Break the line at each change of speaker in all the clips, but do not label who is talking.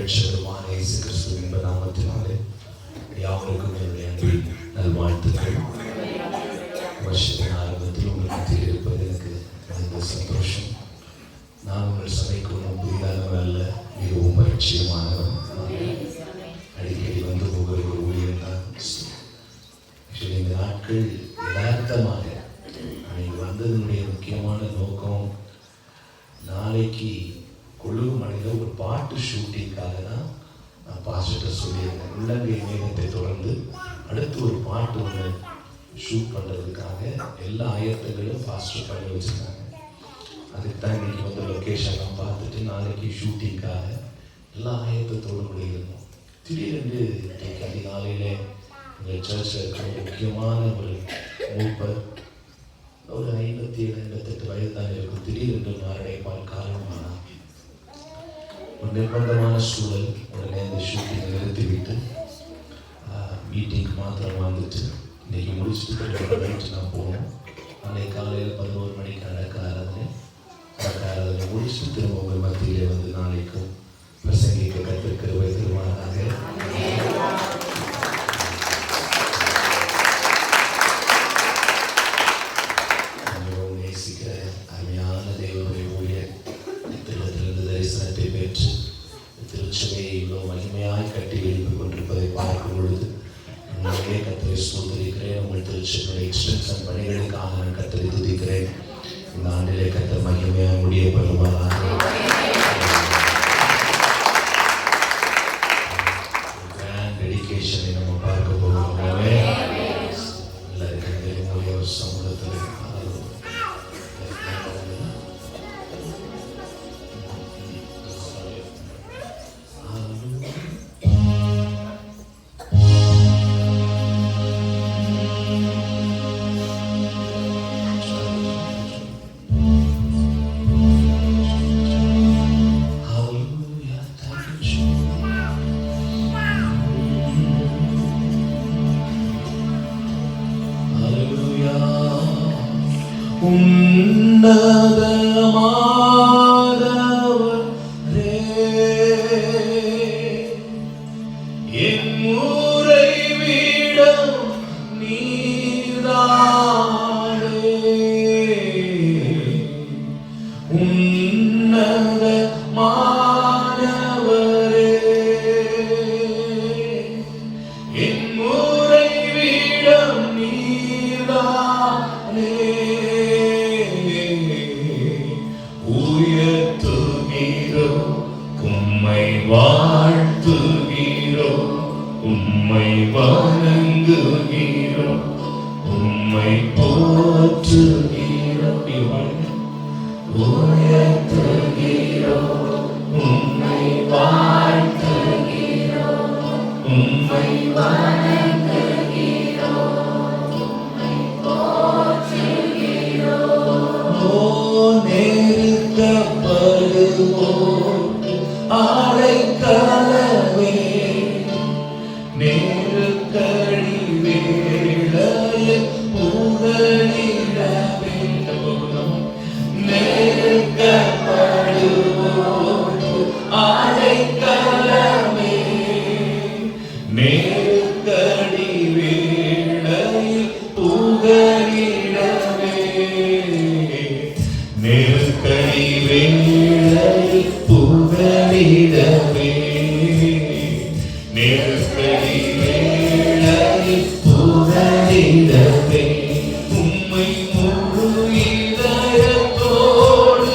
இரட்சகருமான இயேசு கிறிஸ்துவின் நாமத்தினாலே யாவருக்கும் என்னுடைய அன்பின் நல்வாழ்த்துக்கள். வருஷத்தின் ஆரம்பத்தில் உங்கள் மத்தியில் இருப்பது எனக்கு மிகுந்த சந்தோஷம். நான் உங்கள் சபைக்கு ஒன்றும் புதிதானவன் அல்ல, மிகவும் பரிச்சயமானவன். அடிக்கடி வந்து ஒவ்வொரு ஊழியம் தான். இந்த நாட்கள் யதார்த்தமாக நீங்கள் வந்ததனுடைய முக்கியமான நோக்கம், நாளைக்கு கொழுவு மலையில் ஒரு பாட்டு ஷூட்டிங்காக தான் நான் பாஸ்டர்கிட்ட சொல்லியிருந்தேன். உள்ளங்கை மேகத்தை தொடர்ந்து அடுத்து ஒரு பாட்டு ஒன்று ஷூட் பண்ணுறதுக்காக எல்லா ஆயத்தங்களும் பாஸ்டர் பண்ணி வச்சுருக்காங்க. அதுக்கு தான் இன்றைக்கி வந்து லொக்கேஷன்லாம் பார்த்துட்டு நாளைக்கு ஷூட்டிங்காக எல்லா ஆயத்தத்தோடு கூட இருந்தோம். திடீரென்று இன்றைக்கு அதிகாலையில் எங்கள் சர்ச்சில் இருக்கிற முக்கியமான ஒரு மூப்பர், ஒரு 57-58 வயது தான் இருக்கும், திடீரென்று மாரடைப்பால் காரணமானார். ஒரு நிர்பந்தமான சூழல். உடனே அந்த ஷூட்டிங்கை நிறுத்திவிட்டு மீட்டிங்க்கு மாத்திரம் வந்துட்டு இன்றைக்கி முடிச்சுட்டு நைட்டு நான் போனோம். நாளைக்கு காலையில் 11 மணிக்கு நடக்க ஆராதனை முடிச்சுட்டு திரும்ப உங்கள் மத்தியிலே வந்து நாளைக்கும் பிரசங்கிக்க கத்திருக்கிற வைத்திருவாராக. நேசிக்கிற அருமையான தேவனுடைய ஊழியர் திருடத்திலிருந்து தரிசனத்தை பெற்று திருச்சபையை இவ்வளோ மகிமையாய் கட்டி எழுப்பிக் கொண்டிருப்பதை பார்க்கும் பொழுது உங்களுடைய கத்தரை சோதரிக்கிறேன். உங்கள் திருச்சபையுடைய எக்ஸ்டென்ஷன் பணிகளுக்காக நான் கத்தரை துதிக்கிறேன். இந்த ஆண்டிலே கத்தர் மகிமையாக முடிய பண்ணுவாராக. கிராண்ட் டெடிகேஷனை நம்ம பார்க்க போகிறோம். எல்லாருக்கும் ஒரு சமூகத்தில் உம்மை வணங்குகிறோம், உம்மை போற்றுகிறோம், உயர்த்துகிறோம், உம்மை வாழ்த்துகிறோம், உம்மை வணங்குகிறோம், உம்மை போற்றுகிறோம். ஓ நெருக்கப்படுவோம் அடைக்கலமே, நெருக்கடி வேளையில் புகழிட வேண்டும். நெருக்கப்படுவோம் அடைக்கலமே, நெருக்கடி வேளையில் புகழிடவே, நெருக்கடி வேளையில் புகழிடவே, நெருக்கடி வேளையில் புகழிடவே. உம்மை முழு இதயத்தோடு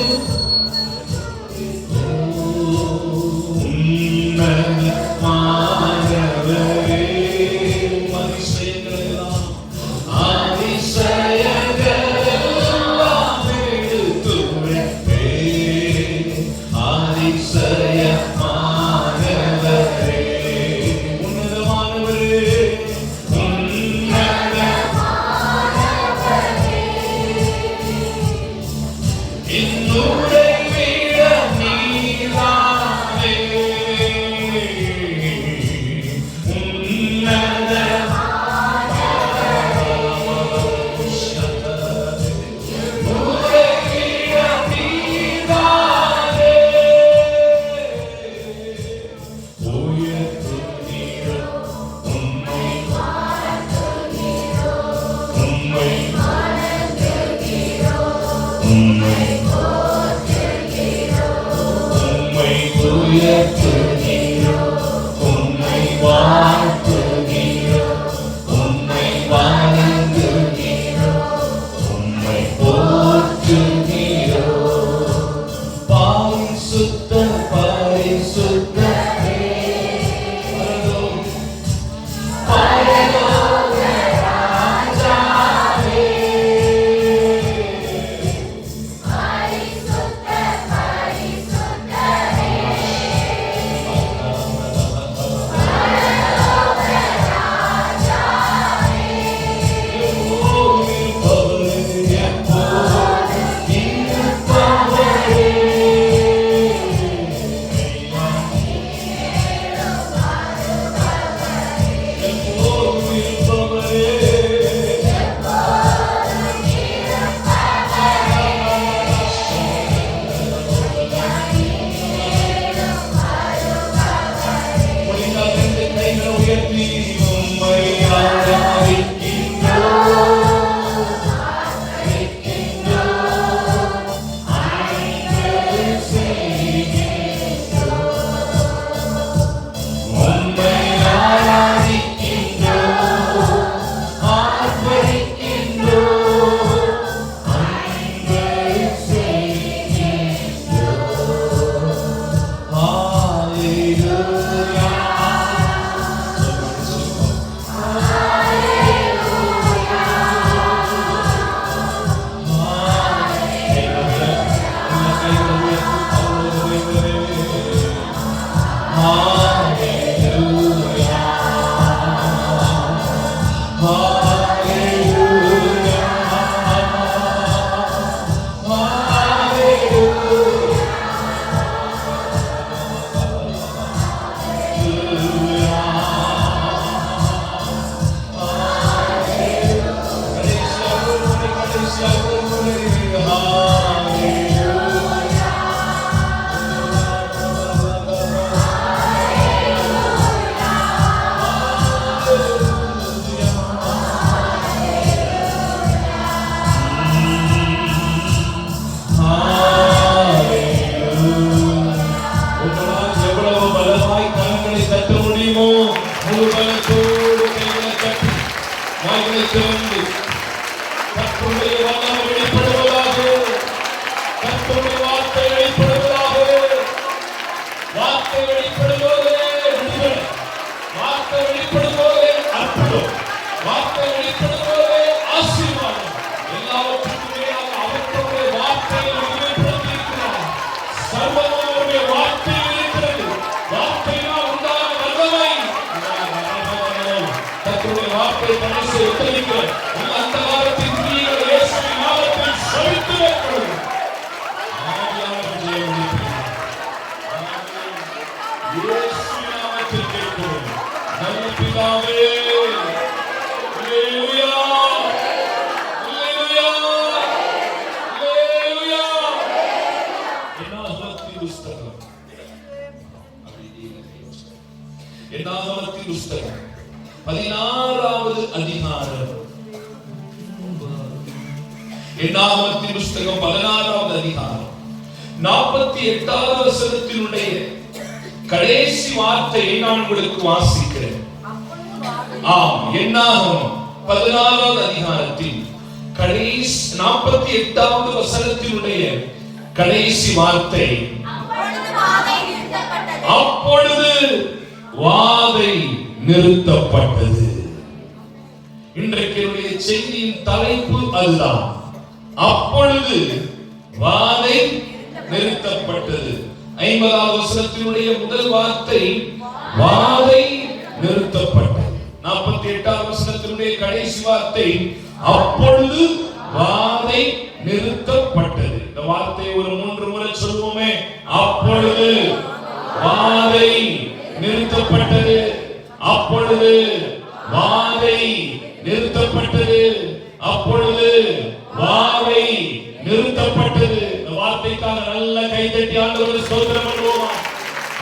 உன்னதமானவரே, அதிசயங்களெல்லாம் அதிசயங்களெல்லாம் எடுத்துரைப்பே, அதிசயமானவரே, உன்னதமானவரே, உன்னதமானவரே, முழு பலத்தோடு கைகளை தட்டி வாய்களை திறந்து கர்த்தருடைய வல்லமை வெளிப்படுவதாக, கர்த்தருடைய வார்த்தை வெளிப்படுவதாக, வார்த்தை வெளிப்படுவதே விடுதலை, வார்த்தை வெளிப்படுவதே அற்புதம், வார்த்தை வெளிப்படுவதே ஆசீர்வாதம். எல்லாவற்றுக்கும் மேலாக அவருடைய வார்த்தையை வெளிப்படுத்தி இருக்கிறார். சர்வமும் அவருடைய வார்த்தையில் இருக்கிறது. வார்த்தையினால் உண்டான வல்லமை, கர்த்தருடைய வார்த்தை மனசை ஒத்துழைக்க அந்த காலத்தின் கிரியைகள் இயேசுவின் நாமத்தில் செழித்து வைக்கிறது. ஆவியானவர் ஜெயமளிக்கிறார். இயேசுவின் நாமத்தில் கேட்கிறோம் நல்ல பிதாவே. அல்லேலூயா, அல்லேலூயா, அல்லேலூயா. என்னாகமத்தின் புஸ்தகம், என்னாகமத்தின் புஸ்தகம் 16வது அதிகாரம். என்னாகமத்தின் புஸ்தகம் 16வது அதிகாரம் 48வது வசனத்தினுடைய கடைசி வார்த்தையை நான் உங்களுக்கு வாசிக்கிறேன். ஆம், என்னாகமம் 16வது அதிகாரத்தில் கடைசி 48வது வசனத்தினுடைய கடைசி வார்த்தை, அப்பொழுது வாதை நிறுத்தப்பட்டது. இன்றைக்கு என்னுடைய செய்தியின் தலைப்பு அதுதான். அப்பொழுது வாதை நிறுத்தப்பட்டது. 50வது வசனத்தினுடைய முதல் வார்த்தை வாதை நிறுத்தப்பட்டது. 48வது வசனத்தினுடைய கடைசி வார்த்தை அப்பொழுது வாதை நிறுத்தப்பட்டது. இந்த வார்த்தையை ஒரு 3 முறை சொல்வோமே. அப்பொழுது வாதை நிறுத்தப்பட்டது, அப்பொழுது வாதை நிறுத்தப்பட்டது, அப்பொழுது வாதை நிறுத்தப்பட்டது. இந்த வார்த்தைக்காக நல்ல கைதட்டி ஆண்டவருக்கு ஸ்தோத்திரம் பண்ணுவோமா?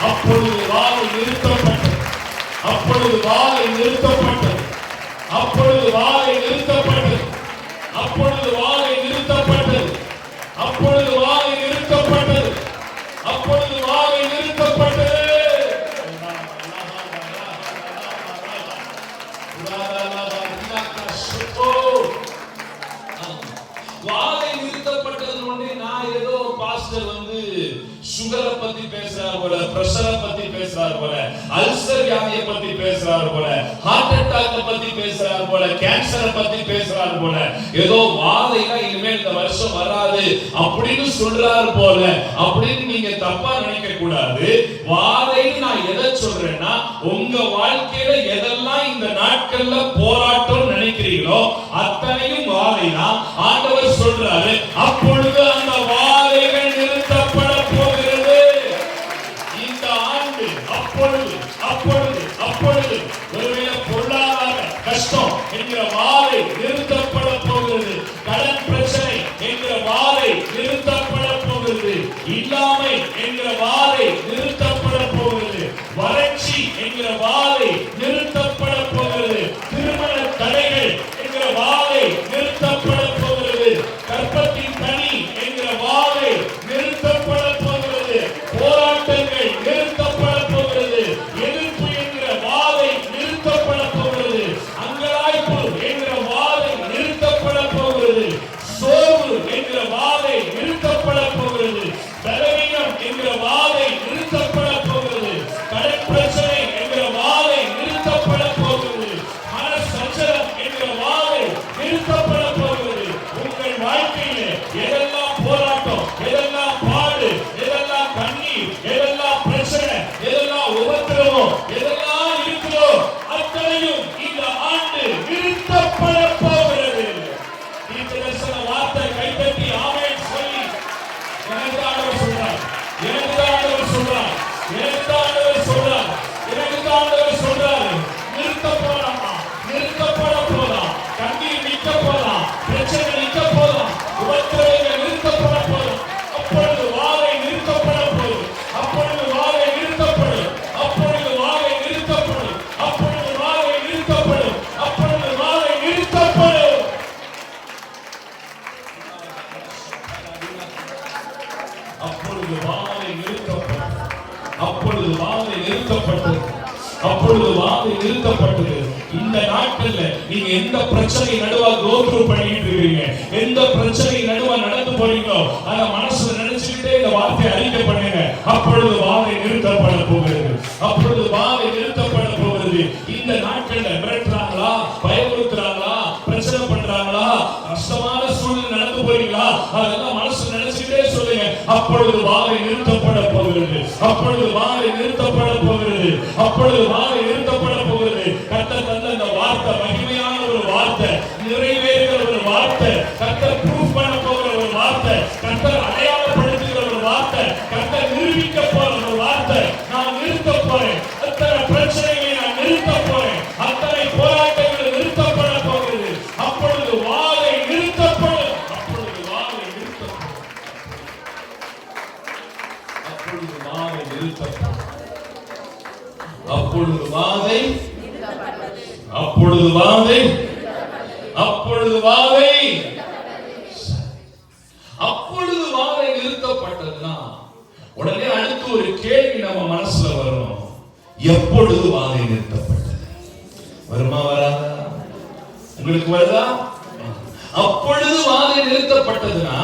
அப்பொழுது வாதை நிறுத்தப்பட்டது, அப்பொழுது வாதை நிறுத்தப்பட்டது, அப்பொழுது வாதை நிறுத்தப்பட்டது, அப்பொழுது வாதை நிறுத்தப்பட்டது, அப்பொழுது வாதை நிறுத்தப்பட்டது, அப்பொழுது வாதை நிறுத்தப்பட்டது. வாதை நிறுத்தப்பட்டது ஒண்ணே. நான் ஏதோ பாஸ்டர் சுகரை பத்தி பேசுறார் போல, பிரஷரை பத்தி பேசுறார் போல, அல்சர் வியாதியை பத்தி பேசுறார் போல, ஹார்ட் அட்டாக் பத்தி பேசுறார் போல, கேன்சரை பத்தி பேசுறார் போல, ஏதோ வாதைனா இனிமேல் இந்த வருஷம் வராது அப்படின்னு சொல்றார் போல அப்படின்னு நீங்க தப்பா நினைக்க கூடாது. வாதைன்னு நான் எதை சொல்றேன்னா, உங்க வாழ்க்கையில எதெல்லாம் இந்த நாட்கள்ல போராட்டம் நினைக்கிறீங்களோ அத்தனையும் வாதைதான். ஆண்டவர் சொல்றாரு, அப்பொழுது அந்த வாதைகள் நிறுத்தப்பட போகிறது இந்த ஆண்டு. அப்பொழுது அப்பொழுது அப்பொழுது ஒருவேளை பொருளாதார கஷ்டம் என்கிற வாதை நிறுத்தப்பட போகிறது. கடன் பிரச்சனை என்கிற வாதை நிறுத்தப்பட போகிறது. இல்லாமை என்கிற வாதை நிறுத்தப்பட போகிறது. வறட்சி என்கிற வாதை நிறுத்தப்பட போகிறது. திருமண தடைகள் என்கிற வாதை நிறுத்தப்பட போகிறது. கர்ப்பத்தின் கனி என்கிற வாதை நிறுத்தப்பட போகிறது. போராட்டங்கள் நிறுத்தப்பட போகிறது. எதிர்ப்பு என்கிற வாதை நிறுத்தப்பட போகிறது. அங்கலாய்ப்பு என்கிற வாதை இந்த நாட்கள்ல நீங்க எந்த பிரச்சனை நடுவா கோத்ரூ பண்ணிட்டு இருக்கீங்க, எந்த பிரச்சனை நடுவா நடந்து போறீங்களோ அந்த மனசுல நினைச்சுக்கிட்டே இந்த வார்த்தையை அறிக்கை பண்ணுங்க. அப்பொழுது வாதை நிறுத்தப்பட போகிறது, அப்பொழுது வாதை நிறுத்தப்பட போகிறது. இந்த நாட்கள்ல மிரட்டுறாங்களா, பயமுறுத்துறாங்களா, பிரச்சனை பண்றாங்களா, கஷ்டமான சூழ்நிலை நடந்து போறீங்களா, அதெல்லாம் மனசு நினைச்சுக்கிட்டே சொல்லுங்க. அப்பொழுது வாதை நிறுத்தப்பட போகிறது, அப்பொழுது வாதை நிறுத்தப்பட போகிறது, அப்பொழுது வாதை நிறுத்தப்பட போகிறது. கர்த்தர் தந்த இந்த வார்த்தை மகிமையான ஒரு வார்த்தை, நிறைவேறுகிற ஒரு வார்த்தை, கர்த்தர் ப்ரூஃப் பண்ண போகிற ஒரு வார்த்தை, கர்த்தர் அடையாளப்படுத்துகிற ஒரு வார்த்தை, கர்த்தர் நிரூபிக்க போற ஒரு வார்த்தை. நான் நிறுத்த போறேன், அத்தனை பிரச்சனைகளை நான் நிறுத்த போறேன், அத்தனை போராட்டங்கள் நிறுத்தப்பட போகிறது. அப்பொழுது வாதை நிறுத்தப்படும், அப்பொழுது வாதை நிறுத்தப்படும், அப்பொழுது வாதை நிறுத்தப்படும், அப்பொழுது வாதை, அப்பொழுது வாதை, அப்பொழுது வாதை, அப்பொழுது வாதை நிறுத்தப்பட்டதுன்னா உடனே அடுத்து ஒரு கேள்வி நம்ம மனசுல வரும். எப்பொழுது வாதை நிறுத்தப்பட்டது? வருமா வராதா? உங்களுக்கு வருதா? அப்பொழுது வாதை நிறுத்தப்பட்டதுன்னா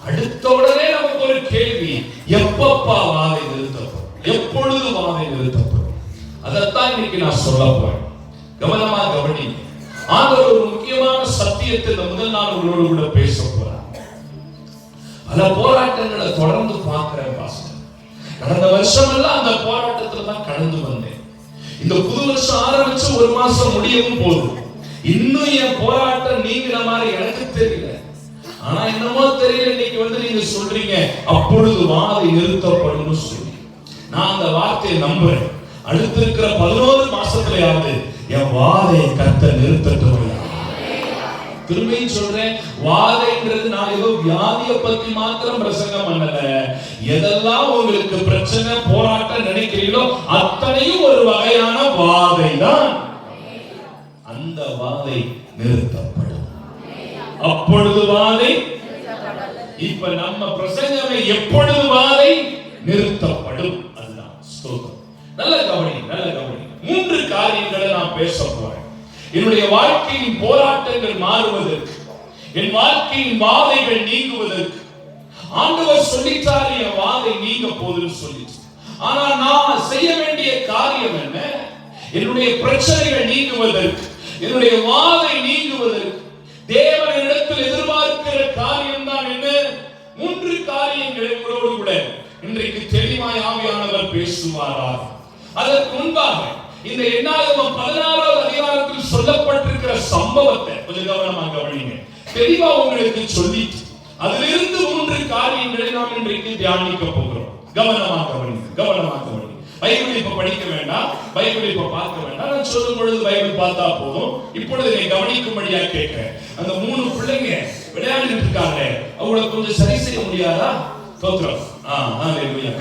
அடுத்த உடனே நமக்கு ஒரு கேள்வி, எப்பப்பா வாதை நிறுத்தப்படும், எப்பொழுது வாதை நிறுத்தப்படும்? அதைத்தான் இன்னைக்கு நான் சொல்ல போறேன். கவனமா கவனிங்க. ஆண்டவர் ஒரு முக்கியமான சத்தியத்தை இந்த முதல் நாள் உங்களோடு கூட பேச போறார். பல போராட்டங்களை தொடர்ந்து பார்க்கிறேன் பாஸ்டர். கடந்த வருஷம் எல்லாம் அந்த போராட்டத்துல தான் கடந்து வந்தேன். இந்த புது வருஷம் ஆரம்பிச்சு ஒரு மாசம் முடியவும் போகுது. இன்னும் என் போராட்டம் நீங்கிற மாதிரி எனக்கு தெரியல. ஆனா என்னமோ தெரியல, இன்னைக்கு நீங்க சொல்றீங்க அப்பொழுது வாதை நிறுத்தப்படும் சொல்லி. நான் அந்த வார்த்தையை நம்புறேன். அடுத்து இருக்கிற 11 மாசத்துலயாவது என் வாதை கர்த்தர் நிறுத்தட்டும். திரும்பியும் சொல்றேன், வாதைங்கிறது நான் ஏதோ வியாதியை பத்தி மாத்திரம் பிரசங்கம் பண்ணல. எதெல்லாம் உங்களுக்கு பிரச்சனை போராட்டம் நினைக்கிறீங்களோ அத்தனையும் ஒரு வகையான வாதை தான். அந்த வாதை நிறுத்தப்படும். அப்பொழுது வாதை, இப்ப நம்ம பிரசங்கமே எப்பொழுது வாதை நிறுத்தப்படும். அதுதான் ஸ்தோத்திரம். நல்ல கவனி, நல்ல கவனி. 3 காரியங்களை நான் பேச போறேன். என்னுடைய வாழ்க்கையின் போராட்டங்கள் மாறுவதற்கு, என் வாழ்க்கையின் வாதைகள் நீங்குவதற்கு ஆண்டவர் சொல்லிட்டாரு, என் வாதை நீங்க போகுதுன்னு சொல்லிட்டு. ஆனா நான் செய்ய வேண்டிய காரியம் என்ன? என்னுடைய பிரச்சனைகள் நீங்குவதற்கு, என்னுடைய வாதை நீங்குவதற்கு தேவனிடத்தில் எதிர்பார்க்கிற காரியம் தான் என்ன? 3 காரியங்களை உங்களோடு கூட இன்றைக்கு தெளிவாய் ஆவியானவர் பேசுவாரார். அதற்கு முன்பாக இந்த என்னாகமம் 16வது அதிகாரத்தில் சொல்லப்பட்டிருக்கிற சம்பவத்தை கொஞ்சம் கவனமா கவனிங்க. தெளிவா உங்களுக்கு சொல்லி அதிலிருந்து 3 காரியங்களை நாம் இன்றைக்கு தியானிக்க போகிறோம். கவனமா கவனிங்க, கவனமா கவனிங்க. பைபிள் இப்ப படிக்க வேண்டாம், பைபிள் இப்ப பார்க்க வேண்டாம். நான் சொல்லும் பொழுது பைபிள் பார்த்தா போதும். இப்பொழுது நீ கவனிக்கும்படியா கேட்கிறேன். அந்த 3 பிள்ளைங்க விளையாடிட்டு இருக்காங்க, அவங்கள கொஞ்சம் சரி செய்ய முடியாதா? ஸ்தோத்திரம்.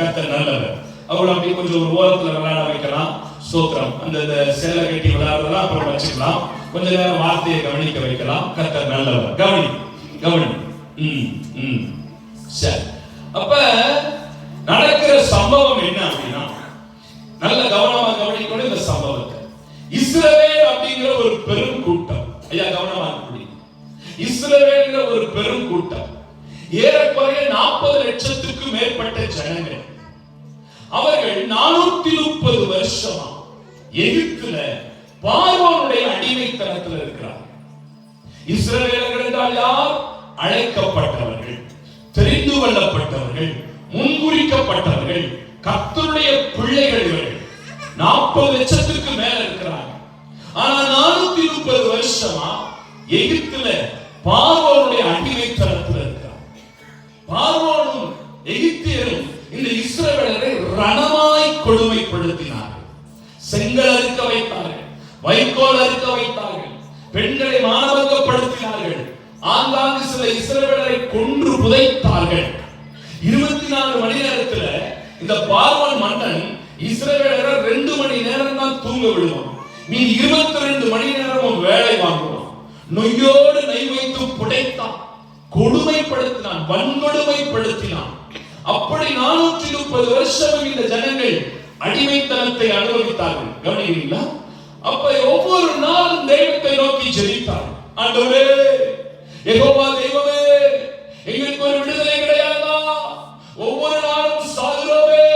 கர்த்தர் நல்லவர். அவங்கள அப்படி கொஞ்சம் ஒரு ஓரத்துல விளையாட வைக்கலாம். ஸ்தோத்திரம். அந்த சேலை கட்டி விளையாடுறதெல்லாம் அப்புறம் வச்சுக்கலாம். கொஞ்ச நேரம் வார்த்தையை கவனிக்க வைக்கலாம். கர்த்தர் நல்லவர். கவனி கவனி. சரி, அப்ப நடக்கிற சம்பவம் என்ன அப்படின்னா, நல்ல கவனமா கவனிக்கணும் இந்த சம்பவத்தை. இஸ்ரவேல் அப்படிங்கிற ஒரு பெரும் கூட்டம், ஐயா கவனமா கவனிங்க. இஸ்ரவேல்ங்கிற ஒரு பெரும் கூட்டம், ஏறக்குறைய 40 லட்சத்துக்கு மேற்பட்ட ஜனங்கள். அவர்கள் 430 வருஷமா எகிப்துல பார்வோனுடைய அடிமைத்தனத்தில் இருக்கிறார். இஸ்ரவேலர்கள் என்றால் யார்? அழைக்கப்பட்டவர்கள், தெரிந்து கொள்ளப்பட்டவர்கள், முன்குறிக்கப்பட்டவர்கள், கர்த்தருடைய பிள்ளைகள். இவர்கள் 40 லட்சத்துக்கு மேல இருக்கிறாங்க. ஆனா 430 வருஷமா எகிப்துல பார்வோனுடைய அடிமைத்தனத்தில் இருக்கிறார். பார்வோனும் எகிப்தியரும் இந்த இஸ்ரவேலரை ரணமாய் கொடுமைப்படுத்தினார்கள். செங்கல் அறுக்க வைத்தார்கள், வைக்கோல் அறுக்க வைத்தார்கள், பெண்களை மானபங்கப்படுத்தினார்கள், ஆங்காங்கு சில இஸ்ரவேலரை கொன்று புதைத்தார்கள். 24 மணி நேரத்துல இந்த பார்வோன் மன்னன் இஸ்ரவேலரை 2 மணி நேரம் தான் தூங்க விடுவான். நீ 22 மணி நேரமும் வேலை வாங்குவான். நொய்யோடு நெய் வைத்து புடைத்தான், கொடுமைப்படுத்தினான், வன்கொடுமைப்படுத்தினான். அப்படி 430 வருஷம் இந்த ஜனங்கள் அடிமைத்தனத்தை அனுபவித்தார்கள். கவனிக்கிறீங்களா? அப்ப ஒவ்வொரு நாளும் நோக்கி ஜெபித்தார். ஆண்டவரே, யெகோவா தெய்வமே, எங்களுக்கு ஒரு விடுதலை கிடையாதா? ஒவ்வொரு நாளும் சாகுறோமே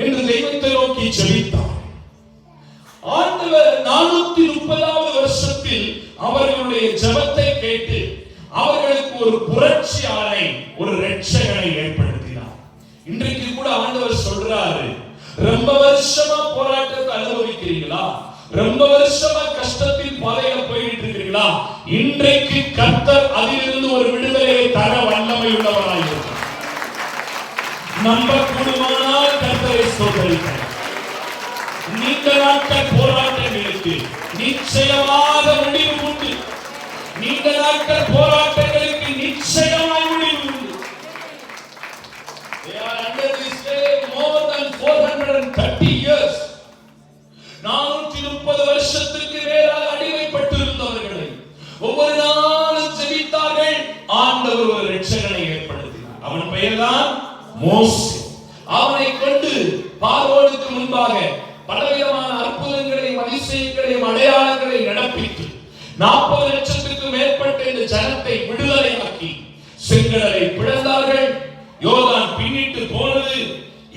என்று தெய்வத்தை நோக்கி ஜெபித்தார். ஆண்டவர் 430வது வருஷத்தில் அவர்களுடைய ஜெபத்தை கேட்டு அவர்களுக்கு ஒரு புரட்சி ஆணை, ஒரு இரட்சகனை ஏற்படுத்தினார். இன்றைக்கு கூட ஆண்டவர் சொல்றாரு, ரொம்ப வருஷமா போராட்டத்தை அனுபவிக்கிறீங்களா? ரொம்ப வருஷமா கஷ்டத்தின் பாதையில போயிட்டு இருக்கிறீங்களா? இன்றைக்கு கர்த்தர் அதிலிருந்து ஒரு விடுதலையை தர வல்லமை உள்ளவராய் இருக்கிறார். நம்ப கூடுமானால் கர்த்தரை ஸ்தோத்திரிக்கிறேன். நீண்ட நாட்கள் போராட்டங்களுக்கு நிச்சயமாக முடிவு உண்டு. நீண்ட நாட்கள் போராட்டங்களுக்கு நிச்சயமாய் முடிவு உண்டு. They are under this day more than 430 years. 430 வருஷத்துக்கு மேலாக அடிமைப்பட்டிருந்தவர்களை ஒவ்வொரு நாளும் ஜெபித்தார்கள். ஆண்டவர் ஒரு இரட்சகனை ஏற்படுத்தினார். அவன் பெயர்தான் மோசே. அவனை கொண்டு பார்வோனுக்கு முன்பாக பலவிதமான அற்புதங்களையும் அதிசயங்களையும் அடையாளங்களை நடப்பித்து 40 லட்சத்துக்கு மேற்பட்ட இந்த ஜனத்தை விடுதலையாக்கி செங்கடலை பிளந்தார்கள். யோர்தான் பின்னிட்டு போனது,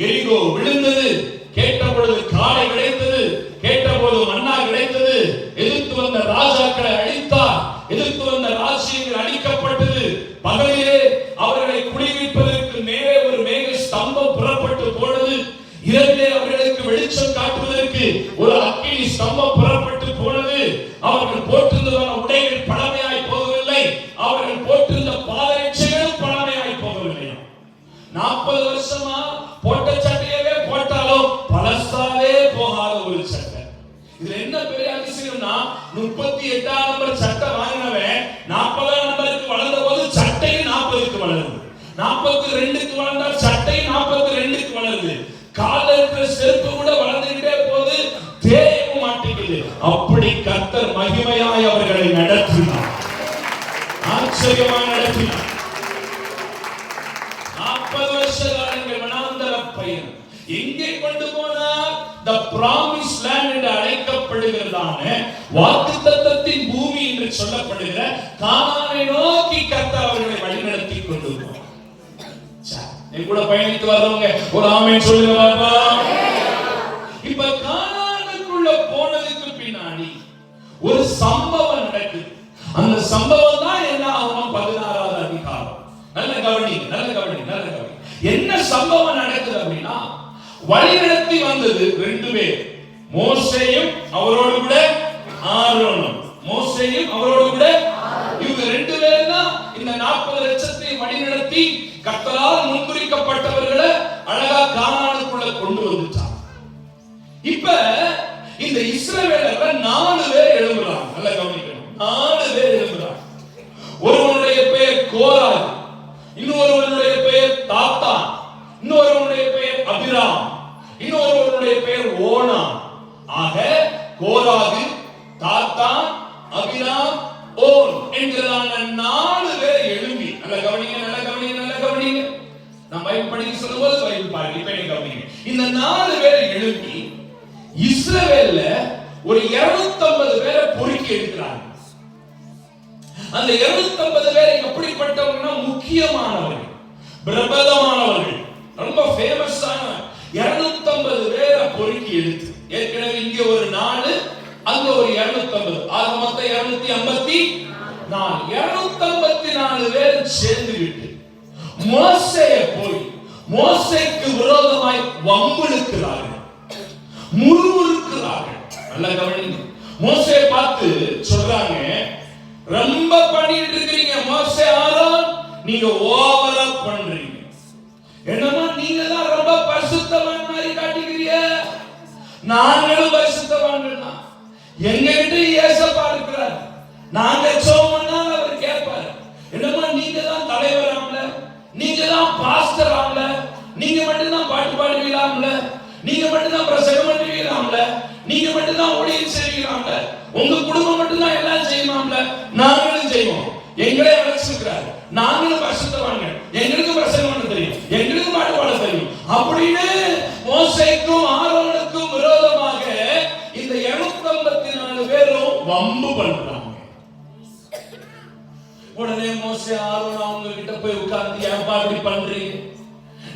எரிகோ விழுந்தது. கேட்டபொழுது காடை கிடைத்தது, கேட்டபோது மன்னா கிடைத்தது. எதிர்த்து வந்த ராஜாக்களை அழித்தார், எதிர்த்து வந்த ராஜ்யங்கள் அழிக்கப்பட்டது. பகலிலே அவர்களை குடியிருப்பதற்கு மேலே ஒரு மேக ஸ்தம்பம் புறப்பட்டு போனது. இரவிலே அவர்களுக்கு வெளிச்சம் காட்டுவதற்கு ஒரு அக்கினி ஸ்தம்பம் புறப்பட்டு போனது. அவர்கள் போட்டிருந்ததான உடைகள் பழமையாய் போகவில்லை, அவர்கள் போட்டிருந்த பாதரட்சைகளும் பழமையாய் போகவில்லை. 40 வருஷமா போட்ட சட்டையவே போட்டாலும் பழசாவே போகாத ஒரு சட்டை. இதுல என்ன பெரிய அதிசயம்னா, 38ஆம் நம்பர் சட்டை வாங்கினவன் 40ஆம் நம்பருக்கு வளர்ந்த போது சட்டையும் 40க்கு வளருது, 42க்கு வளர்ந்தால் சட்டையும் 42க்கு வளருது. கால இருக்கிற செருப்பு கூட வளர்ந்துகிட்டே போது, தேயவும் மாட்டேங்குது. அப்படி கர்த்தர் மகிமையாய் அவர்களை நடத்தினார், ஆச்சரியமாக நடத்தினார். 40 வருஷ காலங்கள் வனாந்தர பயணம். எங்கே கொண்டு போனார்? the promised land என்று அழைக்கப்படுகிறதான வாக்குத்தத்தத்தின் பூமி என்று சொல்லப்படுகிற கானானை நோக்கி கர்த்தர் அவர்களை வழிநடத்தி கொண்டு போனார். என் கூட பயணித்து வர்றவங்க ஒரு ஆமென் சொல்லுங்க பாப்பா. இப்ப கானானுக்குள்ள போனதுக்கு பின்னாடி ஒரு சம்பவம் நடக்குது. அந்த சம்பவம் தான் என்ன ஆகும்? 16வது அதிகாரம். நல்ல கவனிங்க, நல்ல கவனிங்க, நல்ல கவனிங்க. என்ன சம்பவம் நடக்குது அப்படின்னா, வழிநடத்தி வந்தது 2 பேர், மோசேயும் அவரோடு கூட ஆரோனும். மோசேயும் அவரோடு கூட இவங்க 2 பேரும் தான் இந்த 40 லட்சத்தை வழிநடத்தி கர்த்தரால் முன்குறிக்கப்பட்டவர்களை அழகா கானானுக்குள்ள கொண்டு வந்துட்டார். இப்ப இந்த இஸ்ரவேலர்ல 4 பேர் எழும்புறாங்க. நல்ல கவனிக்கணும், 4 பேர் எழும்புறாங்க. ஒருவனுடைய பெயர் கோராகு, இன்னொருவனுடைய பெயர் தாத்தான், இன்னொருவனுடைய பெயர் அபிராம், இன்னொருவனுடைய பெயர் ஓனா. ஆக கோராகு, தாத்தான், அபிராம், ஓன் என்கிறதான 4 பேர் எழும்பி, நல்ல கவனிங்க, நல்ல கவனிங்க, நல்ல கவனிங்க. நான் பைபிள் படிக்க சொல்லும்போது பைபிள் பாருங்க, இப்ப நீங்க கவனிங்க. இந்த 4 பேர் எழும்பி இஸ்ரவேல்ல ஒரு 250 பேரை பொறுக்கி எடுக்கிறாங்க. அந்த 250 பேர் எப்படிப்பட்டவங்கன்னா, முக்கியமானவர்கள், பிரபலமானவர்கள், ரொம்ப ஃபேமஸான 250 பேரை பொறுக்கி எடுத்து, ஏற்கனவே இங்க ஒரு 4, அங்க ஒரு 250, ஆக மொத்தம் 254 பேர் சேர்ந்துவிட்டு மோசேயை போய் மோசேக்கு விரோதமாய் வம்பிழுக்கிறார்கள், முறுமுறுக்கிறார்கள். நல்ல கவனிங்க. மோசேயை பார்த்து சொல்றாங்க, ரொம்ப பண்ணிட்டு இருக்கீங்க மோசே, ஆரோன், நீங்க ஓவரா பண்றீங்க. என்னமா நீங்க தான் ரொம்ப பரிசுத்தவான் மாதிரி காட்டிக்கிறீங்க, நாங்களும் பரிசுத்தவான்கள் தான். எங்க கிட்ட ஏசப்பா இருக்கிறார், நாங்க சோமன்னா அவர் கேட்பாரு. என்னமா நீங்க தான் தலைவர் ஆகல, நீங்க தான் பாஸ்டர் ஆகல, நீங்க மட்டும் தான் பாட்டு பாடுவீங்களாம்ல, நீங்க மட்டும் தான் பிரசங்கம் பண்ணுவீங்களாம்ல, நீங்க மட்டும் தான் ஊழியம் செய்வீங்களாம்ல, உங்க குடும்பம் மட்டும் தான் எல்லாம் செய்யுமாம்ல, நாங்களும் செய்வோம். எங்களே அழைச்சிருக்கிறார், நாங்களும் பரிசுத்தவான்க, எங்களுக்கு பிரசங்கம் பண்ண தெரியும், எங்களுக்கு பாட்டு பாட தெரியும் அப்படின்னு மோசேக்கும் ஆரோனுக்கும் விரோதமாக இந்த 254 பேரும் வம்பு பண்றாங்க. மோசே ஆரோன் அவங்க கிட்ட போய் உட்கார்ந்து ஏன்பா இப்படி பண்றீங்க,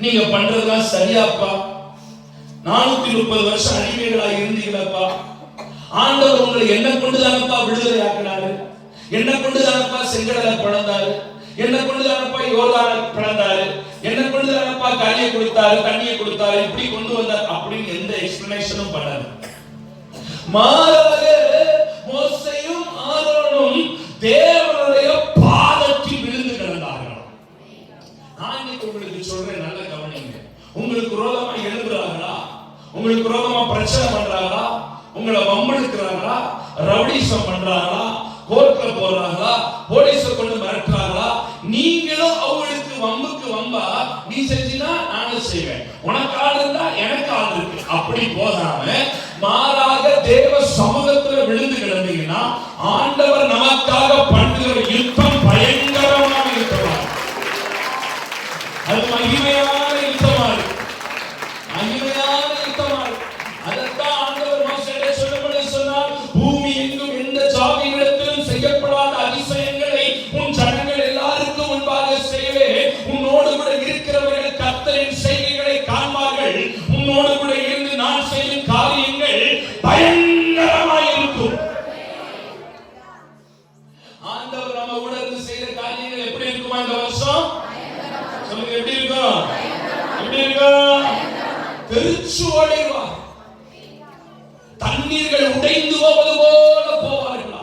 நீங்க பண்றதுதான் சரியாப்பா, 430 வருஷம் அடிமைகளா இருந்தீங்களப்பா, ஆண்டவர் உங்களை என்ன கொண்டுதானப்பா விடுதலை ஆக்கினாரு, என்ன கொண்டுதானப்பா செங்கடலை பிளந்தாரு, என்ன கொண்டுதானப்பா யோர்தானை பிளந்தாரு, என்ன கொண்டுதானப்பா கனியை கொடுத்தாரு, தண்ணியை கொடுத்தாரு, இப்படி கொண்டு வந்தார் அப்படின்னு எந்த எக்ஸ்பிளனேஷனும் பண்ணல. மாறாக மோசேயும் ஆரோனும் தேவனுடைய பாதத்தில் விழுந்து கிடந்தார்கள். நான் இன்னைக்கு உங்களுக்கு சொல்றேன், நல்ல கவனிங்க. உங்களுக்கு விரோதமா எழுதுறாங்களா, உங்களுக்கு விரோதமா பிரச்சனை பண்றாங்களா, உங்களை வம்பெடுக்கிறாங்களா, ரவுடிசம் பண்றாங்களா, கோர்ட்ல போறாங்களா, போலீஸ கொண்டு மிரட்டுறாங்களா, நீங்களும் அவங்களுக்கு வம்புக்கு வம்பா நீ செஞ்சினா நானும் செய்வேன், உனக்கு ஆள் இருந்தா எனக்கு ஆள் இருக்கு அப்படி போகாம மாறாக தேவ சமூகத்துல விழுந்து கிடந்தீங்கன்னா ஆண்டவர் நமக்காக பண்ணுகிற யுத்தம் பயங்கரமான யுத்தமா, அது மகிமையான யுத்தமா இருக்கு, மகிமையான யுத்தமா இருக்கு. அதற்காக ஆண்டவர் மோசேயிடம் சொல்லும்படி சொன்னார், பூமி எங்கும் எந்த ஜாதிகளிடத்திலும் செய்யப்படாத அதிசயங்களை உன் ஜனங்கள் எல்லாருக்கும் முன்பாக செய்வேன், உன்னோடு கூட இருக்கிறவர்கள் கர்த்தரின் செய்கைகளை காண்பார்கள், உன்னோடு கூட இருந்து நான் செய்யும் காரியங்கள் பயங்கரமாய் இருக்கும். ஆண்டவர் நம்ம கூட இருந்து செய்யற காரியங்கள் எப்படி இருக்குமா இந்த வருஷம்? சொல்லுங்க, எப்படி இருக்கும்? எப்படி இருக்கும்? தெரிச்சு ஓடிடுவார், தண்ணீர்கள் உடைந்து போவது போல போவார்களா.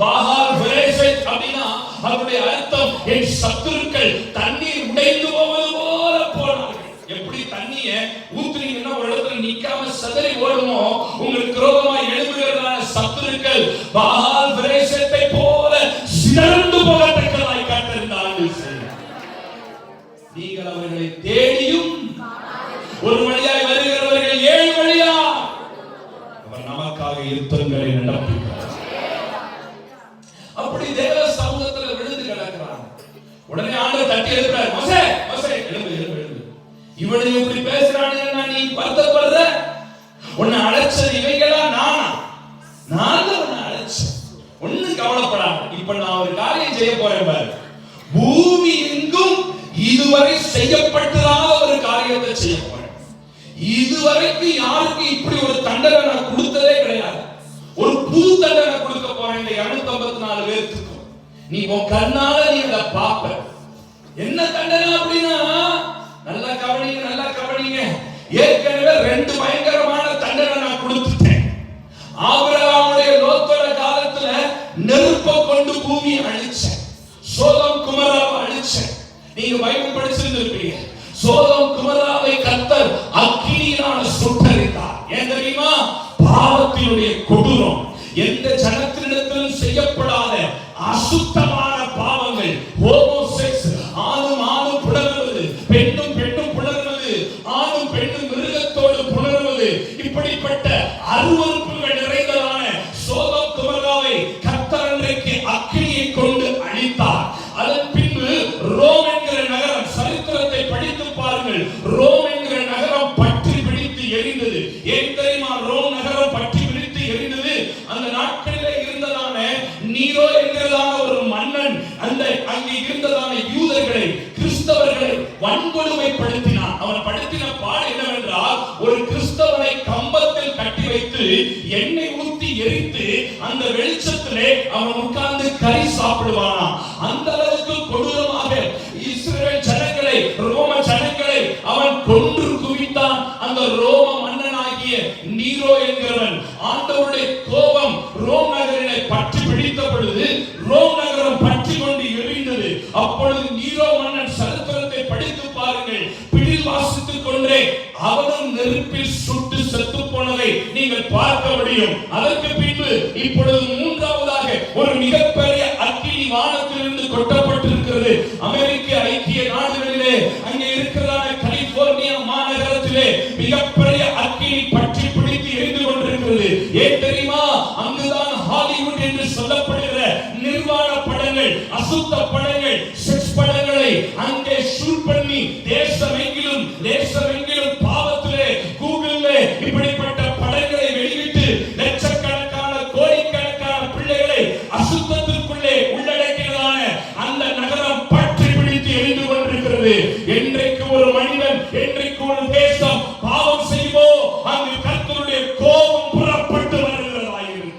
பாகால் பிரேசத் அப்படினா அதனுடைய அர்த்தம் என் சத்துருக்கள் தண்ணீர் உடைந்து போவது போல போனார்கள். எப்படி தண்ணியை ஊத்துறீங்கன்னா ஒரு இடத்துல நிக்காம சதறி ஓடுமோ, உங்களுக்கு விரோதமாக எழும்புகிறதான சத்துருக்கள் பாகால் பிரேசத்தை போல சிதறந்து போகத்தக்கதாய் காட்டிருந்தார்கள். நீங்கள் அவர்களை தேடியும் ஒரு வழியாய் வருகிறவர்கள் 7 வழியா அவர் நமக்காக யுத்தங்களை நடப்பிக்கிறார். அப்படி தேவ சமூகத்துல விழுந்து கிடக்கிறாங்க. உடனே ஆண்டவர் தட்டி எழுப்புறார், மோசே மோசே எழும்பு எழும்பு எழும்பு, இவனை இப்படி பேசுறானுன்னா நீ வருத்தப்படுற, உன்னை அழைச்சது இவைகளா நானா? நான் தான் உன்னை அழைச்சேன், ஒன்னும் கவலைப்படாம இப்ப நான் ஒரு காரியம் செய்ய போறேன் பாரு, பூமி எங்கும் இதுவரை செய்யப்பட்டதாக ஒரு காரியத்தை செய்ய போறேன். இதுவரைக்கும் யாருக்கும் இப்படி ஒரு தண்டனை நான் கொடுத்ததே கிடையாது, ஒரு புது தண்டனை கொடுக்க போறேன் இந்த 254 பேருக்கு. நீ உன் கண்ணால நீ அதை பாப்ப. என்ன தண்டனை அப்படின்னா, நல்லா கவனிங்க, நல்லா கவனிங்க. ஏற்கனவே 2 பயங்கரமான தண்டனை நான் கொடுத்துட்டேன். ஆபிரகாமுடைய லோத்தோட காலத்துல நெருப்பை கொண்டு பூமியை அழிச்சேன், சோதம் குமராவை அழிச்சேன். நீங்க பைபிள் படிச்சிருந்திருப்பீங்க. சோதம் குமராவை கர்த்தர் அக்கினியினால் சுட்டெரித்தார். ஏன் தெரியுமா? பாவத்தினுடைய கொடூரம், எந்த ஜனத்தினிடத்திலும் செய்யப்படாத அசுத்தமான பாவங்கள், ஹோமோசெக்ஸ், ஆணும் ஆணும் புணர்வது, பெண்ணும் பெண்ணும் புணர்வது, ஆணும் பெண்ணும் மிருகத்தோடு புணர்வது, இப்படிப்பட்ட அருவருப்புகள் நிறைந்ததான சோதம் குமராவை கர்த்தர் அன்றைக்கு அக்கினியை கொண்டு அழித்தார். அதன் பின்பு ரோம் என்கிற நகரம், சரித்திரத்தை படித்து பாருங்கள், ரோம் என்கிற நகரம் பற்றி பிடித்து எரிந்தது. ஏன் தெரியுமா ரோம் நகரம் பற்றி பிடித்து எரிந்தது? அந்த நாட்களிலே இருந்ததான நீரோ என்கிறதான ஒரு மன்னன் அந்த அங்கே இருந்ததான யூதர்களை, கிறிஸ்தவர்களை வன்கொடுமைப்படுத்தினான். அவன் படுத்தின பாடு என்னவென்றால், ஒரு கிறிஸ்தவனை கம்பத்தில் கட்டி வைத்து எண்ணெய் ஊற்றி எரித்து அந்த வெளிச்சத்திலே அவன் உட்கார்ந்து கறி சாப்பிடுவானா. அந்த அளவுக்கு கொடூரமாக இஸ்ரவேல் ஜனங்களை, ரோம ஜனங்களை அவன் கொன்று குவித்தான். அந்த ரோம மன்னனாகிய நீரோ என்கிறவன், ஆண்டவருடைய கோபம் ரோம் நகரிலே பற்றி பிடித்த பொழுது ரோம் நகரம் பற்றி கொண்டு எரிந்தது. அப்பொழுது நீரோ மன்னன், சரித்திரத்தை படித்து பாருங்கள், பிடில் வாசித்துக் கொண்டே அவனும் நெருப்பில் சுட்டு செத்து போனதை நீங்கள் பார்க்க முடியும். அதற்கு பின்பு இப்பொழுது 3ஆவதாக ஒரு மிகப்பெரிய அக்கினி வானத்திலிருந்து கொட்டப்பட்டிருக்கிறது. அமெரிக்க ஐக்கிய நாடுகளிலே அங்கே இருக்கிறதான கலிபோர்னியா மாநகரத்திலே மிகப்பெரிய அக்கினி பற்றி பிடித்து எரிந்து கொண்டிருக்கிறது. ஏன் தெரியுமா? அங்குதான் ஹாலிவுட் என்று சொல்லப்படுகிற நிர்வாண படங்கள், அசுத்த படங்கள், செக்ஸ் படங்களை அங்கே ஷூட் பண்ணி தேசமெங்கிலும் பாவத்திலே கூகுளிலே இப்படிப்பட்ட படங்களை வெளியிட்டு லட்சக்கணக்கான கோடிக்கணக்கான பிள்ளைகளை அசுத்தத்திற்குள்ளே உள்ளடக்கியதான
இருக்கிறது. என்றைக்கு ஒரு மனிதன், என்றைக்கு ஒரு தேசம் பாவம் செய்வோ அங்கு கர்த்தருடைய கோபம் புறப்பட்டு வருகிறதாயிருக்கும்.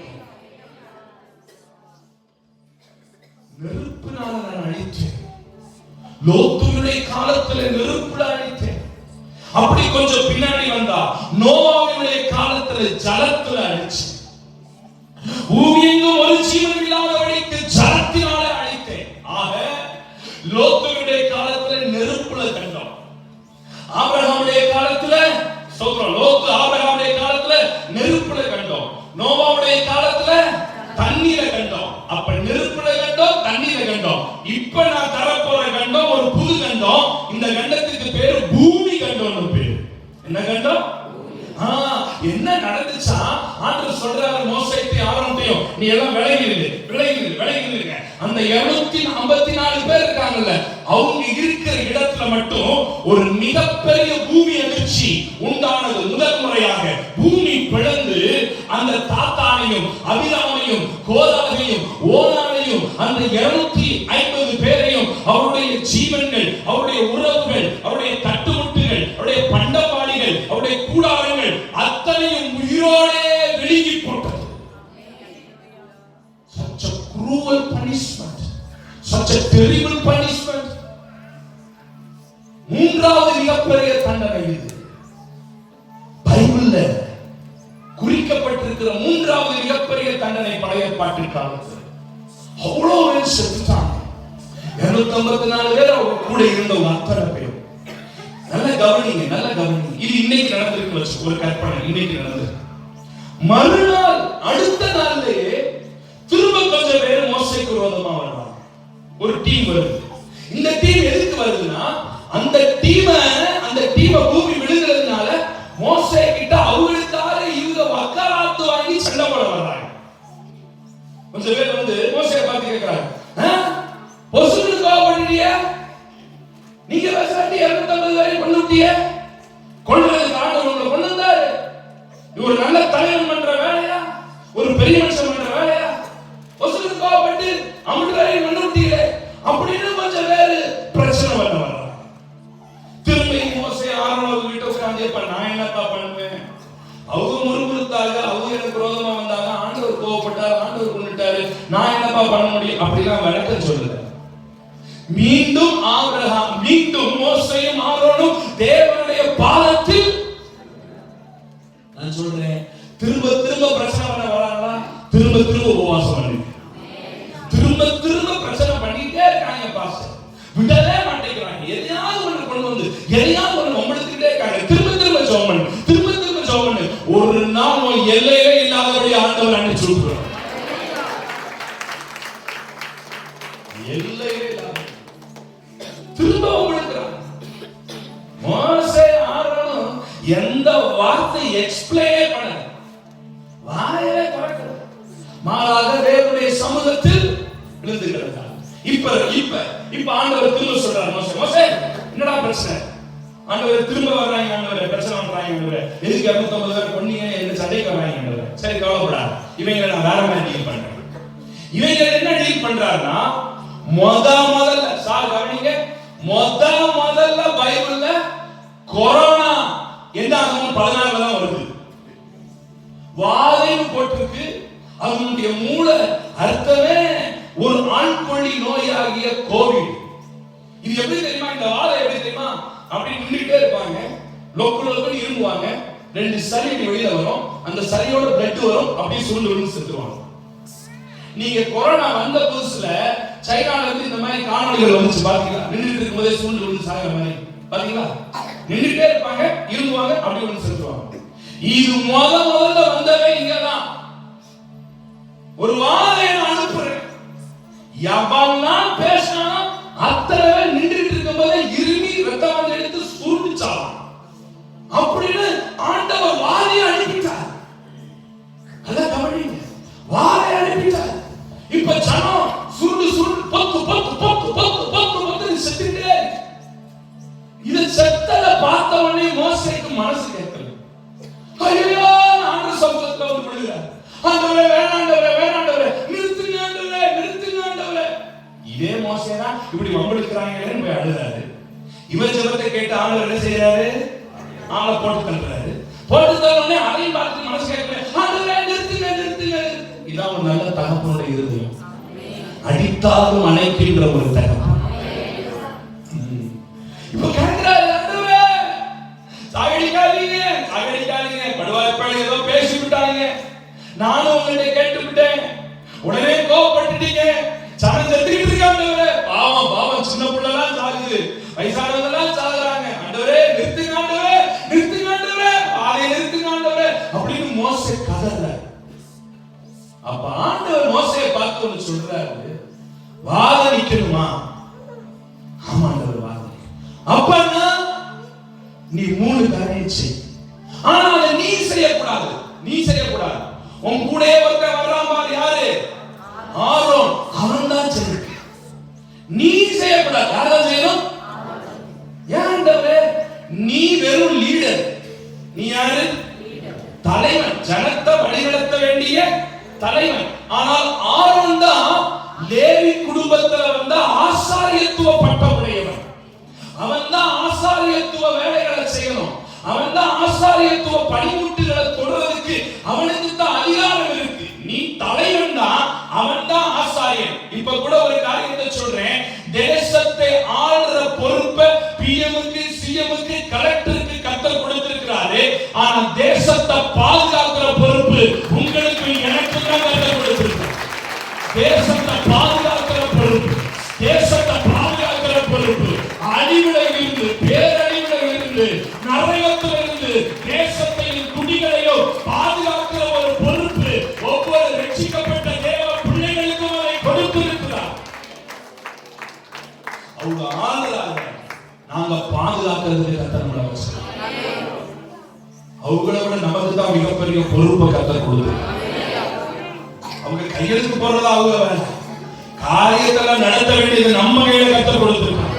நெருப்பினால நான் அழித்தேன். லோத்துடைய காலத்துல நெருப்புல அழித்தேன். அப்படி கொஞ்சம் பின்னாடி வந்தா நோவாவுடைய காலத்துல ஜலத்துல அழிச்சு, பூமியெங்கும் ஒரு ஜீவன் இல்லாதபடிக்கு ஜலத்தினால அழித்தேன். ஆக லோத்துடைய காலத்துல நெருப்புல கண்டோம். ஆபிரகாமுடைய காலத்துல சொல்றோம், லோத்து ஆபிரகாமுடைய காலத்துல நெருப்புல கண்டோம். நோவாவுடைய காலத்துல தண்ணீரை கண்டோம். அப்ப நெருப்புல கண்டோம், தண்ணீரை கண்டோம். இப்ப நான் தரப்போற கண்டம் ஒரு புது கண்டம். இந்த கண்டத்துக்கு பேரு பூமி கண்டம்னு பேரு. என்ன கண்டம்? என்ன நடந்துச்சா? ஆண்டவர் சொல்றாரு மோசேக்கு ஆரோனையும், நீ எல்லாம் விலகிடுங்க. அந்த 254 பேர் இருக்காங்கல்ல, அவங்க இருக்கிற இடத்துல மட்டும் ஒரு மிகப்பெரிய பூமி அதிர்ச்சி உண்டானது. முதல் முறையாக பூமி பிளந்து அந்த தாத்தானையும் அபிராமையும் கோதாவையும் ஓனானையும் அந்த 250 பேரையும் அவருடைய ஜீவன்கள், அவருடைய உறவுகள், அவருடைய தட்டுமுட்டுகள், அவருடைய பண்டபாடிகள், அவருடைய கூடாரங்கள் அத்தனையும் உயிரோடே விழுங்கி போட்டது. Such a cruel punishment, such a terrible punishment. மூன்றாவது மிகப்பெரிய தண்டனை இது. பைபிள்ல குறிக்கப்பட்டிருக்கிற மூன்றாவது மிகப்பெரிய தண்டனை பழைய ஏற்பாட்டில் காலத்தில். அவ்வளவு பேர் செத்துட்டாங்க. 254 பேர் அவங்க கூட இருந்தவங்க அத்தனை பேர். நல்ல கவனிங்க, நல்ல கவனிங்க. இது இன்னைக்கு நடந்திருக்கு வச்சு ஒரு கற்பனை. இன்னைக்கு நடந்தது. மறுநாள் அடுத்த நாள்லயே திரும்ப கொஞ்சம் பேர் மோசேக்கு விரோதமா வர்றாங்க. ஒரு டீம் வருது. இந்த டீம் எதுக்கு வருதுன்னா, அந்த டீமை பூமி விழுகிறதுனால மோசே கிட்ட அவங்களுக்காக இவங்க வக்காலத்து வாங்கி சண்டை போட வர்றாங்க. கொஞ்சம் பேர் வந்து மோசேயை பார்த்து கேட்கிறாங்க, பொசுக்கு கோவப்பட்டீங்க, நீங்க பேசாட்டி 250 பேரை கொண்டுட்டீங்க, கொள்றதுக்கு ஆண்டவர் உங்களை கொண்டு வந்தாரு. இது ஒரு நல்ல தலைவன் பண்ற வேலையா? ஒரு பெரிய மனுஷன் பண்ற வேலையா? பொசுக்கு கோவப்பட்டு அமுட்டு வேலையை கொண்டுட்டீங்க அப்படின்னு கொஞ்சம் பேர் பிரச்சனை பண்ண வர்றாங்க. திரும்ப மோசே ஆரோன் வீட்டை உட்கார்ந்து, நான் என்னப்பா பண்ணுவேன்? அவங்க முறுமுறுத்தாங்க, அவங்க எனக்கு விரோதமா வந்தாங்க, ஆண்டவர் கோவப்பட்டார், ஆண்டவர் கொண்டுட்டாரு, நான் என்னப்பா பண்ண முடியும்? அப்படிலாம் விளக்கம் சொல்லுது. மீண்டும் ஆபிரகாம், மீண்டும் மோசேயும் ஆரோனும் தேவனுடைய பாதத்தில், நான் சொல்றேன், திரும்ப திரும்ப பிரச்சனை பண்ண வராங்களா? திரும்ப திரும்ப உபவாசம் பண்ணி திரும்ப பிரச்சனை பண்ணிட்டே இருக்காங்க. பாஸ்டர் விடவே மாட்டேங்கிறாங்க. எதையாவது ஒண்ணு கொண்டு வந்து எதையாவது ஒண்ணு ஒம்படுத்திட்டே இருக்காங்க. திரும்ப திரும்ப ஜெபம் பண்ணு. ஒரு நாள் எல்லையிலே இல்லாதபடி ஆண்டவர் அன்னைக்கு சொல்றார். எல்லையிலே இல்லாத திரும்ப ஒம்படுக்கிறாங்க. மோசே ஆரோனும் எந்த வார்த்தை எக்ஸ்பிளைன் பண்ண வாயவே திறக்கல. மாறாக தேவனுடைய சமூகத்தில் விழுந்து கிடந்தார். இப்ப ஆண்டவர் திரும்ப சொல்றார், மோசே என்னடா பிரச்சனை? ஆண்டவர் திரும்ப வர்றாங்க, ஆண்டவர் பிரச்சனை பண்றாங்க, ஆண்டவர் எதுக்கு 250 பேர் கொன்னீங்க, என்ன சண்டைக்கு வர்றாங்க ஆண்டவர். சரி கவலைப்படாத, இவங்களை நான் வேற மாதிரி டீல் பண்றேன். இவங்க என்ன டீல் பண்றாருன்னா, முதல்ல சார் கவனிங்க, முதல்ல பைபிள்ல கொரோனா என்ன ஆகும் 14 தான் வருது. வாதைன்னு போட்டிருக்கு. அதனுடைய மூல அர்த்தமே ஒரு ஆண்கொள்ளி நோயாகிய கோவிட். இது எப்படி தெரியுமா? இந்த வாதை எப்படி தெரியுமா? அப்படி நின்றுட்டே இருப்பாங்க, லோக்கல் இருமுவாங்க, 2 சளி வெளியில வரும், அந்த சளியோட பிளட் வரும், அப்படியே சுருண்டு விழுந்து செத்துருவாங்க. நீங்க கொரோனா வந்த புதுசுல சைனால இருந்து இந்த மாதிரி காணொளிகள் வந்துச்சு பாத்தீங்களா? நின்றுட்டு இருக்கும்போதே சுருண்டு விழுந்து சாகிற மாதிரி பாத்தீங்களா? நின்றுட்டே இருப்பாங்க, இருமுவாங்க, அப்படியே விழுந்து செத்துருவாங்க. இது முதல்ல வந்தவே இங்கதான். ஒரு வாதை அனுப்புறேன், எவன்லாம் பேசினா அத்தனை பேர் நின்றுட்டு இருக்கும் போதே இருமி ரத்தம் வந்து எடுத்து சுருண்டுச்சாலாம் அப்படின்னு ஆண்டவர் வாதையை அனுப்பிட்டார். அதான் கவனிங்க, வாதையை அனுப்பிட்டார். இப்ப ஜனம் சுருண்டு பொத்து செத்துட்டே. இது செத்தத பார்த்த உடனே மோசேக்கு மனசு கேட்கல. ஐயோ, ஆண்டவர் சமூகத்துல வந்து விழுகிறார். ஆண்டவரே வேணாண்டவரே, நிறுத்துங்க ஆண்டவரே. இதே மோசே தான் இப்படி வம்பெடுக்கிறாங்களேன்னு போய் அழுதாரு. கேட்டு ஆண்டவர் என்ன செய்யறாரு? ஆளை போட்டு தள்ளுறாரு. போட்டு தள்ளனே அதையும் பார்த்து மனசு கேட்கல, ஆண்டவரே நிறுத்துங்க நிறுத்துங்க. இதான் ஒரு நல்ல தகப்பனுடைய இருதயம். அடித்தாலும் அணைக்கின்ற ஒரு தகப்பன். இப்ப கேட்கிறாரு, ஆண்டவரே சாகடிக்காதீங்க சாகடிக்காதீங்க. படுவாய்ப்பாடு ஏதோ பேசி விட்டாங்க, நானும் உங்கள்கிட்ட கேட்டு விட்டேன், உடனே கோவப்பட்டுட்டீங்க. சனம் செத்துக்கிட்டு இருக்கு ஆண்டவரே. பாவம் பாவம், சின்ன பிள்ளைலாம் சாகுது, வயசானவங்கலாம் சாகுறாங்க. ஆண்டவரே நிறுத்துங்க ஆண்டவரே, நிறுத்துங்க ஆண்டவரே, பாதையை நிறுத்துங்க ஆண்டவரே அப்படின்னு மோசே கதறாரு. அப்ப ஆண்டவர் மோசேயை பார்த்து ஒன்று சொல்றாரு, வாத நிக்கணுமா? ஆமா ஆண்டவர், வாத அப்பன்னா நீ 3 காரியம் செய். ஆனா அதை நீ செய்யக்கூடாது, நீ செய்யக்கூடாது. உன் கூட ஒருத்தன் வர்றான் பாரு, யாரு? ஆரோன். அவன் தான் செய்யணும், நீ செய்யக்கூடாது. யாரதான் செய்யணும்? ஏன்டவே நீ வெறும் லீடர். நீ யாரு? தலைவன், ஜனத்தை வழிநடத்த வேண்டிய தலைவன். ஆனால் ஆரோன் தான் லேவி குடும்பத்துல வந்த ஆசாரியத்துவ பட்டம் உடையவன். அவன் தான் ஆசாரியத்துவ வேலைகளை செய்யணும். அவன் தான் ஆசாரியத்துவ பணிமுட்டுகளை தொடர்றதுக்கு அவனுக்கு தான் அதிகாரம் இருக்கு. நீ தலைவன் தான், அவன் தான் ஆசாரியன். இப்ப கூட ஒரு காரியத்தை சொல்றேன், தேசத்தை ஆளுற பொறுப்பை பிஎம்க்கு, சிஎம்க்கு, கலெக்டருக்கு கர்த்தர் கொடுத்திருக்கிறாரு. ஆனா தேசத்தை பாதுகாக்கிற பொறுப்பு உங்களுக்கு எனக்கு தான் கர்த்தர் கொடுத்திருக்கிறார். தேசத்தை பாதுகாக்கிற பொறுப்பு, தேசத்தை பாதுகாக்கிற பொறுப்பு அழிவிலிருந்து, பேரழிவிலிருந்து, நரகத்திலிருந்து தேசத்தையும் குடிகளையோ பாதுகாக்கிற ஒரு பொறுப்பு ஒவ்வொரு ரட்சிக்கப்பட்ட தேவ பிள்ளைகளுக்கும் அதை கொடுத்திருக்கிறார். அவங்க ஆளுறாங்க, நாங்க பாதுகாக்கிறதுக்கு கர்த்தர் நம்மள அவசியம். அவங்கள விட நமக்கு தான் மிகப்பெரிய பொறுப்பை கர்த்தர் கொடுத்திருக்கிறார். அவங்க கையெழுத்து போடுறது அவங்க வேலை, காரியத்தெல்லாம் நடத்த வேண்டியது நம்ம கையில கர்த்தர் கொடுத்திருக்கிறார்.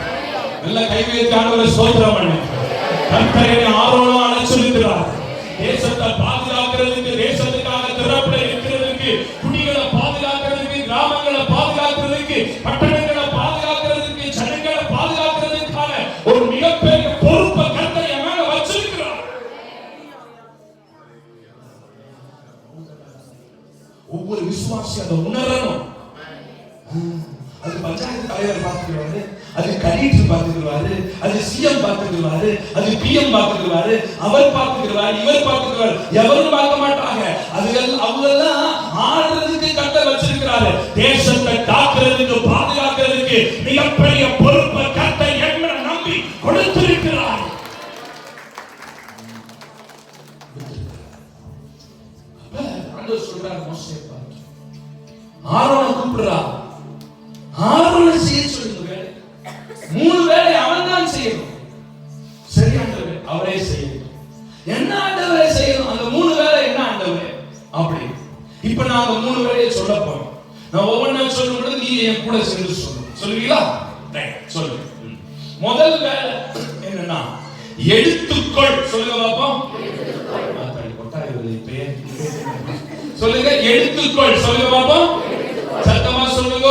நல்ல கைவேற்கான ஸ்தோத்திரம் பண்ணு. கர்த்தரை ஆரோனும் அழைச்சிருக்கிறார். தேசத்தை பாதுகாக்கிறதுக்கு, தேசத்துக்காக திறப்பட இருக்கிறதுக்கு, குடிகளை பாதுகாக்கிறதுக்கு, கிராமங்களை பாதுகாக்கிறதுக்கு, பட்டணங்களை பாதுகாக்கிறதுக்கு, ஜனங்களை பாதுகாக்கிறதுக்கான ஒரு மிகப்பெரிய பொறுப்பை கர்த்தர் என் மேல வச்சிருக்கிறார். ஒவ்வொரு விசுவாசி அதை உணரணும். அது பஞ்சாயத்து தலைவர் பார்த்துக்கிறாரு, அது கலெக்டர் பார்த்துக்கிறாரு, அது சிஎம் பார்த்துக்கிறாரு, அது பிஎம் பார்த்துக்கிறாரு, அவர் பார்த்துக்கிறாரு, இவர் பார்த்துக்கிறாரு. எவரும் பார்க்க மாட்டாங்க. அவங்க எல்லாம் ஆடுறதுக்கு கர்த்தர் வச்சிருக்கிறாரு. தேசத்தை காக்கிறதுக்கு, பாதுகாக்கிறதுக்கு மிகப்பெரிய பொறுப்பை கர்த்தர் என்ன நம்பி கொடுத்திருக்கிறார். ஆண்டவர் சொல்றார், மோசே பார்த்து ஆரோனை கூப்பிடுறார். ஆரோனை செய்ய சொல்லுங்க வேலை. 3 வேலை அவன் தான் செய்யணும். சரி ஆண்டவரே, அவரே செய்யணும். என்ன ஆண்டவரே செய்யணும்? அந்த 3 வேலை என்ன ஆண்டவரே அப்படி? இப்ப நான் அந்த 3 வேலையை சொல்ல போறேன். நான் ஒவ்வொன்றா சொல்லும் பொழுது நீங்க என் கூட சேர்ந்து சொல்லணும். சொல்லுவீங்களா? சொல்லுங்க. முதல் வேலை என்னன்னா எடுத்துக்கொள். சொல்லுங்க பாப்போம். சொல்லுங்க, எடுத்துக்கொள். சொல்லுங்க பாப்போம், சத்தமா சொல்லுங்க.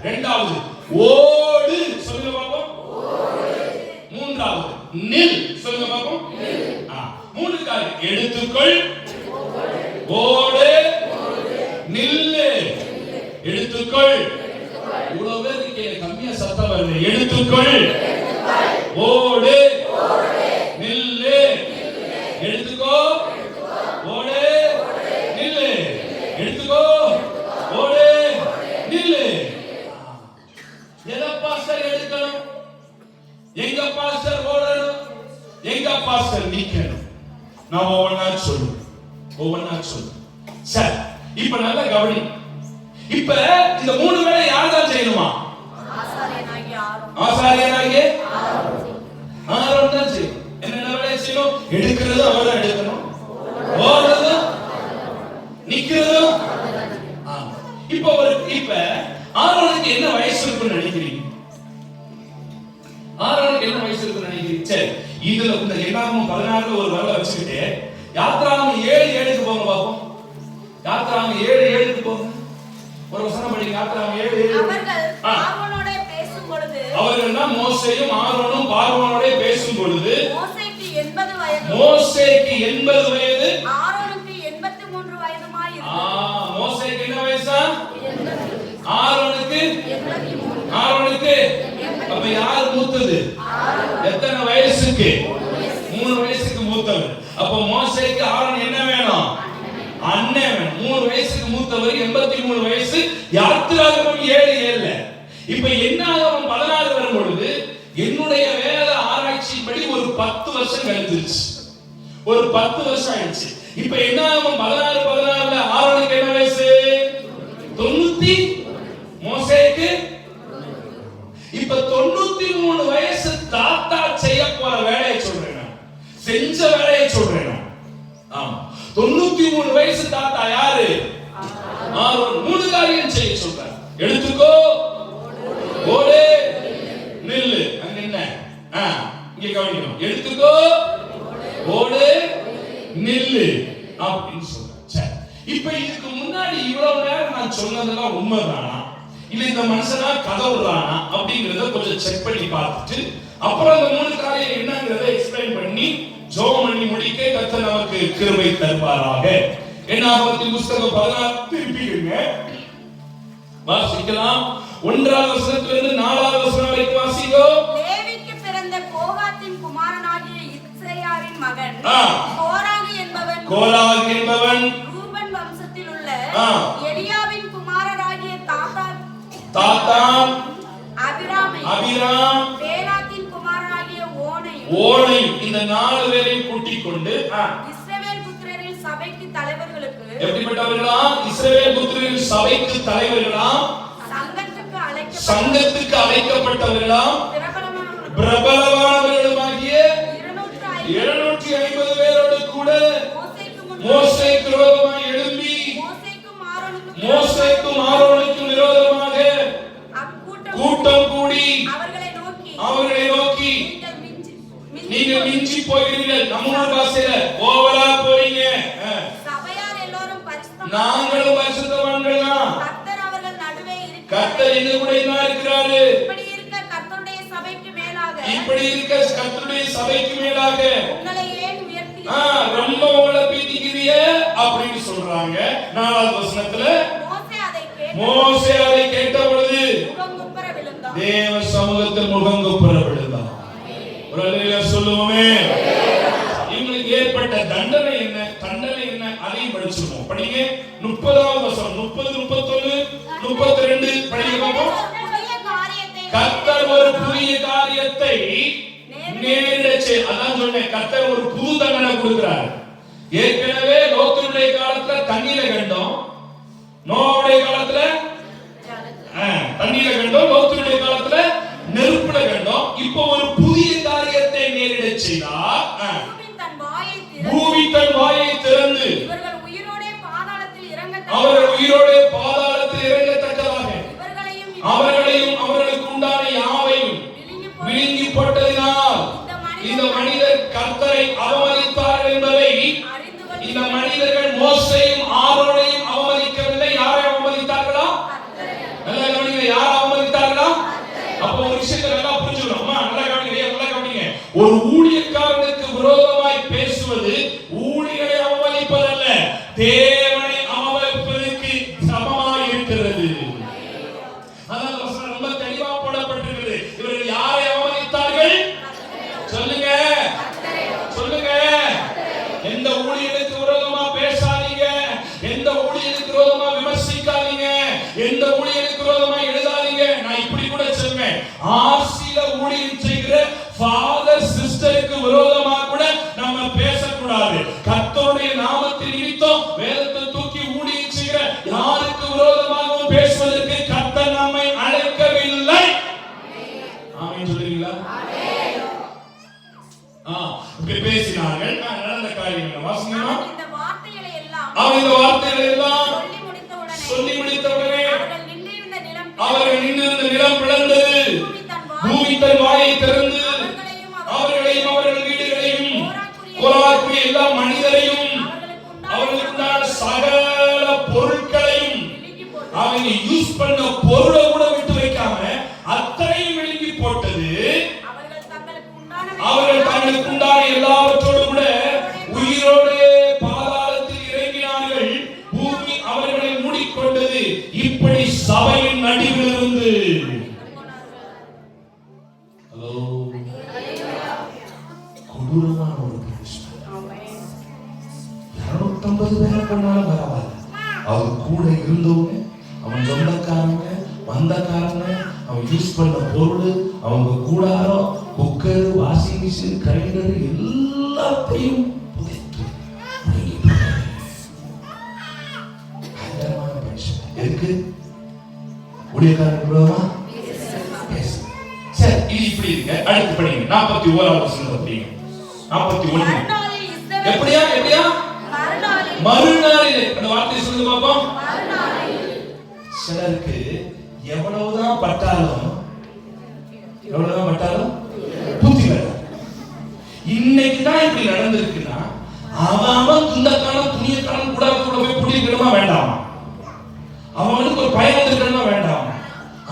இரண்டாவது ஓடு. சொல்லுங்க பாப்போம். மூன்றாவது நில். சொல்லுங்க பாப்போம். 3 காரியம்: எடுத்துக்கொள், ஓடு, நில்லு. எடுத்துக்கொள். இவ்வளவு பேருக்கு கம்மியா சத்தம் வருது. எடுத்துக்கொள், ஓடு, நில்லு. எடுத்துக்கோ, ஓடு, நில்லு. எடுத்துக்கோ, ஓடு, நில்லு. எதை பாஸ்டர் எடுக்கணும்? எங்க பாஸ்டர் ஓடணும்? எங்க பாஸ்டர் நிக்கணும்? நான் ஒவ்வொன்னா சொல்லுவேன். சரி, இப்ப நல்ல கவனி. இப்ப இந்த 3 வேலை யார் தான் செய்யணுமா? ஆசாரியனாகிய ஆரோன் தான் செய்யணும். என்ன வேலை செய்யணும்? எடுக்கிறது அவர் தான் எடுக்கணும், ஓடுறது, நிக்கிறது. இப்ப ஆரோனுக்கு என்ன வயசு இருக்குன்னு நினைக்கிறீங்க? ஆரோனுக்கு என்ன வயசு இருக்குன்னு நினைக்கிறீங்க? சரி, இதுல இந்த என்னாகும் 16 ஒரு வரல வச்சுக்கிட்டு யாத்ராகமம் 7:7 போங்க பாப்போம். யாத்ராகமம் 7:7 போங்க. ஒரு வசனம் படிங்க. யாத்ராகமம் 7:7. அவர்கள் ஆரோனோட பேசும் பொழுது, அவர்கள்னா மோசேயும் ஆரோனும் மோசேக்கு 80 வயது,
ஆரோனுக்கு 83 வயதுமாய் இருந்தது.
மோசேக்கு என்ன வயசா? ஆரோனுக்கு ஆரோனுக்கு அப்ப யார் மூத்தது? எத்தனை வயசுக்கு? 3 வயசுக்கு மூத்தவர். அப்ப மோசேக்கு ஆரோன் என்ன வேணும்? அண்ணன் வேணும். 3 வயசுக்கு மூத்தவர், 83 வயசு. யாத்திராகமம் 7:7. இப்ப என்ன ஆகும்? 16 வரும் பொழுது என்னுடைய வேத ஆராய்ச்சிப்படி ஒரு 10 வருஷம் கழிஞ்சிருச்சு. ஒரு 10 வருஷம் ஆயிடுச்சு. இப்ப என்ன ஆகும்? 16 ஆரோனுக்கு என்ன வயசு? 90. மோசேக்கு இப்ப 93 வயசு. தாத்தா செய்ய போற வேலையை சொல்றேன் நான். செஞ்ச வேலையை சொல்றேன் நான். ஆமா, 93 வயசு தாத்தா யாரு? ஆரோன். 3 காரியம் செய்ய சொல்றார். எடுத்துக்கோ, ஓடு, நில்லு. அங்க என்ன? இங்க கவனிக்கணும். எடுத்துக்கோ, ஓடு, நில்லு அப்படின்னு சொல்றார். இப்ப இதுக்கு முன்னாடி இவ்வளவு நேரம் நான் சொன்னதெல்லாம் உண்மைதானா, இல்ல இந்த மனுஷனா கதை விடுறானா அப்படிங்கறத கொஞ்சம் செக் பண்ணி பார்த்துட்டு அப்புறம் அந்த 3 காரியம் என்னங்கறத எக்ஸ்பிளைன் பண்ணி ஜெபம் பண்ணி முடிக்க கர்த்தர் நமக்கு கிருபை தருவாராக. என்னாகமத்தின் புத்தகம் 16 திருப்பிடுங்க, வாசிக்கலாம். 1வது வசனத்திலிருந்து 4வது வசனம் வரைக்கும் வாசிங்கோ.
லேவிக்கு பிறந்த கோகாத்தின் குமாரனாகிய இத்சேயாரின் மகன் கோராகு என்பவன் ரூபன் வம்சத்தில் உள்ள எலியாவின் குமாரராகிய தாத்தான் அபிராம் பேலாத்தின் குமாரனாகிய ஓனையும் இந்த 4 பேரையும் கூட்டிக் கொண்டு இஸ்ரவேல் புத்திரரின் சபைக்கு தலைவர்களுக்கு, எப்படிப்பட்டவர்களாம்? இஸ்ரவேல் புத்திரரின் சபைக்கு தலைவர்களாம், சங்கத்துக்கு அழைக்கப்பட்டவர்களாம், பிரபலமானவர்களுமாகிய 250 பேரோடு கூட மோசேக்கு விரோதமாய் எழும்பி மோசேக்கும் ஆரோனுக்கும் விரோதமாக கூட்டம் கூடி அவர்களை நோக்கி நீங்க மிஞ்சி போகிறீர்கள். நம்மளோட பாஷையில ஓவரா போறீங்க. நாங்களும் பரிசுத்தவான்கள் தான். கர்த்தர் எங்க கூட இருக்கிறாரு. இப்படி இருக்க கர்த்தருடைய சபைக்கு மேலாக ரொம்ப உங்களை பீதிக்கிறீங்க அப்படின்னு சொல்றாங்க. 4வது வசனத்துல மோசே அதை கேட்ட பொழுது தேவ சமூகத்தில் முகங்குப்புற விழுந்தான். ஒரு அல்லேலூயா சொல்லுவோமே. இவங்களுக்கு ஏற்பட்ட தண்டனை என்ன? அதையும் படிச்சிருவோம். படிங்க. 30வது வசனம், 30, 31, 32 படிங்க பாப்போம். கர்த்தர் ஒரு புதிய காரியத்தை நேரிடச்சே. அதான் சொன்னேன், கர்த்தர் ஒரு புது தண்டனை கொடுக்கிறார். ஏற்கனவே லோத்துடைய காலத்துல தண்ணீர கண்டோம், நோவுடைய காலத்துல தண்ணீர கண்டோம், லோத்துடைய காலத்துல நெருப்புல கண்டோம். இப்போ ஒரு புதிய காரியத்தை நேரிட செய்தார். பூமி தன் வாயை திறந்து அவர்கள் உயிரோடு பாதாளத்தில் இறங்கத்தக்கதாக அவர்களையும் அவர்களுக்கு உண்டான யாவையும் விழுங்கி போட்டதினால் இந்த மனிதர் கர்த்தரை அவமதித்தார் என்பதை இந்த மனிதர்கள் மோசேயும் ஆரோனையும் அவமதிக்கவில்லை. யாரை அவமதித்தார்களா? நல்லா கவனிங்க. யாரை அவமதித்தார்களா? அப்ப ஒரு விஷயத்தை நல்லா புரிஞ்சுக்கணும். நல்லா கவனிங்க. ஒரு ஊழியக்காரனுக்கு விரோதமாய் பேசுவது ஊழியரை அவமதிப்பதல்ல, தேவனை அவமதிப்பதற்கு சமமாய் இருக்கிறது. அதான் வசனம் ரொம்ப தெளிவா போடப்பட்டிருக்கிறது. இவர்கள் யாரை அவமதித்தார்கள்? சொல்லுங்க. எந்த ஊழியருக்கு விரோதமா பேசாதீங்க, எந்த ஊழியருக்கு விரோதமா விமர்சிக்காதீங்க, எந்த ஊழியருக்கு விரோதமா எழுதாதீங்க. நான் இப்படி கூட சொல்வேன், ஆர்சில ஊழியம் செய்கிற ஃபாதர் சிஸ்டருக்கு விரோதமா கூட நம்ம பேசக்கூடாது. கர்த்தருடைய நாமத்தின் நிமித்தம் வேதத்தை தூக்கி ஊழியம் செய்கிற யாருக்கு விரோதமாகவும் பேசுவதற்கு கர்த்தர் நம்மை அழைக்கவில்லை. ஆமென் சொல்றீங்களா? பேசினார்கள். நடந்த காரியங்கள் வாசிங்கமா. இந்த வார்த்தைகளை எல்லாம் சொல்லி முடித்தவுடனே அவர்கள் நின்றிருந்த நிலம் பிளந்தது, பூமி தன் வாயை திறந்து அவர்களையும் அவர்கள் வீடுகளையும் கோராக்குரிய எல்லா மனிதரையும் அவர்களுக்குண்டான சகல பொருட்களையும் அவங்க யூஸ் பண்ண பொருளை கூட விட்டு வைக்காம அத்தனையும் விழுங்கி போட்டது. அவர்கள் தங்களுக்கு உண்டான எல்லாவற்றோடு கூட அவர்களை மூடிக்கொண்டது. இப்படி சபையின் நடுவிலிருந்து கொடூரமான ஒரு 250 பேரை கொண்டாலும் பரவாயில்ல, அவர் கூட இருந்தவங்க, அவன் சொந்தக்காரங்க, வந்தக்காரங்க, அவன் யூஸ் பண்ண பொருள், அவங்க கூடாரம், குக்கர், வாஷிங் மிஷின், கிரைண்டர் எல்லாத்தையும் எதுக்கு ஊழியக்காரன் சரி, இது இப்படி இருக்கு. அடுத்து படிங்க 41வது வசனத்தை படிங்க. 41 எப்படியா மறுநாளிலே அந்த வார்த்தை சொல்லுங்க பாப்போம். சிலருக்கு எவ்வளவுதான் பட்டாலும் புத்தி வர. இன்னைக்கு தான் இப்படி நடந்திருக்குன்னா அவன் துண்டக்கான துணியக்கான கூட போய் குடிக்கணுமா வேண்டாமா? அவனுக்கு ஒரு பயம் இருக்கணுமா வேண்டாமா?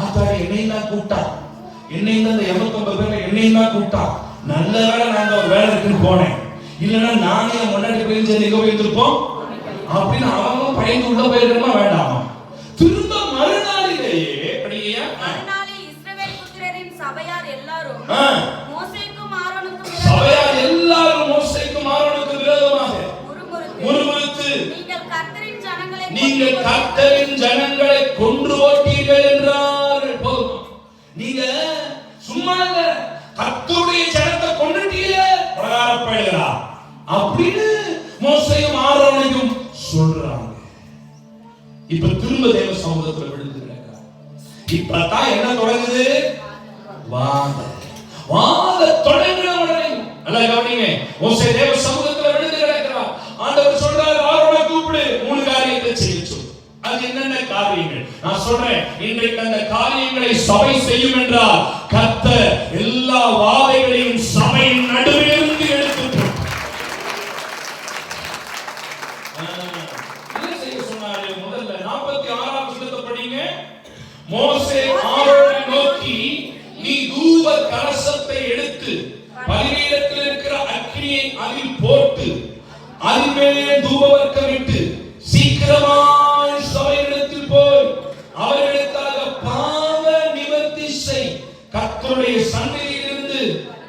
ஆத்தாடி என்னையும் தான் கூப்பிட்டா, என்னையும் தான் 250 பேர் என்னையும் தான் கூப்பிட்டா, நல்ல வேலை நாங்க ஒரு வேலை இருக்குன்னு போனேன், இல்லைன்னா நானே முன்னாடி போய் சேர்ந்து எங்க போயிருப்போம் அப்படின்னு அவன் பயந்து உள்ள போயிருக்கணுமா வேண்டாமா? திரும்ப மறுநாளிலேயே படியா
இஸ்ரவேல் புத்திரரின் சபையார் எல்லாரும் மோசேக்கும் ஆரோனுக்கும் விரோதமாக முறுமுறுத்து நீங்கள் கர்த்தரின் ஜனங்களை கொன்று போட்டீர்கள் என்றார்கள். போதும், நீங்க சும்மா இல்ல, கர்த்தருடைய ஜனத்தை கொன்றுட்டீங்க பிரகாரப்படுகிறா அப்படின்னு மோசேயும் ஆரோனையும் சொல்றாங்க. இப்ப திரும்ப தேவ சமூகத்துல விழுந்து கிடக்கிறார். இப்பதான் என்ன தொடங்குது? வாத தொடங்குற உடனே நல்லா கவனிங்க, மோசே தேவ சமூகத்துல விழுந்து கிடக்கிறார். ஆண்டவர் சொல்றாரு, ஆரோனை கூப்பிடு, 3 காரியத்தை செய்ய சொல்லு. அது என்னென்ன காரியங்கள் நான் சொல்றேன். இன்றைக்கு அந்த காரியங்களை சபை செய்யும் என்றால் கர்த்தர் எல்லா வாதைகளையும் சபையின் நடுவிலிருந்து எடுத்து முதல்ல 46ஆம் வசனத்தை படிங்க. மோசே ஆரோனை நோக்கி, நீ தூப கலசத்தை எடுத்து பலிபீடத்தில் இருக்கிற அக்கினியை அதில் போட்டு அதில் மேலே தூபவர்க்கமிட்டு சீக்கிரமாய் சபையிடத்தில் போய் அவர்களுக்காக பாவ நிவர்த்தி செய். கர்த்தருடைய சந்நிதியிலிருந்து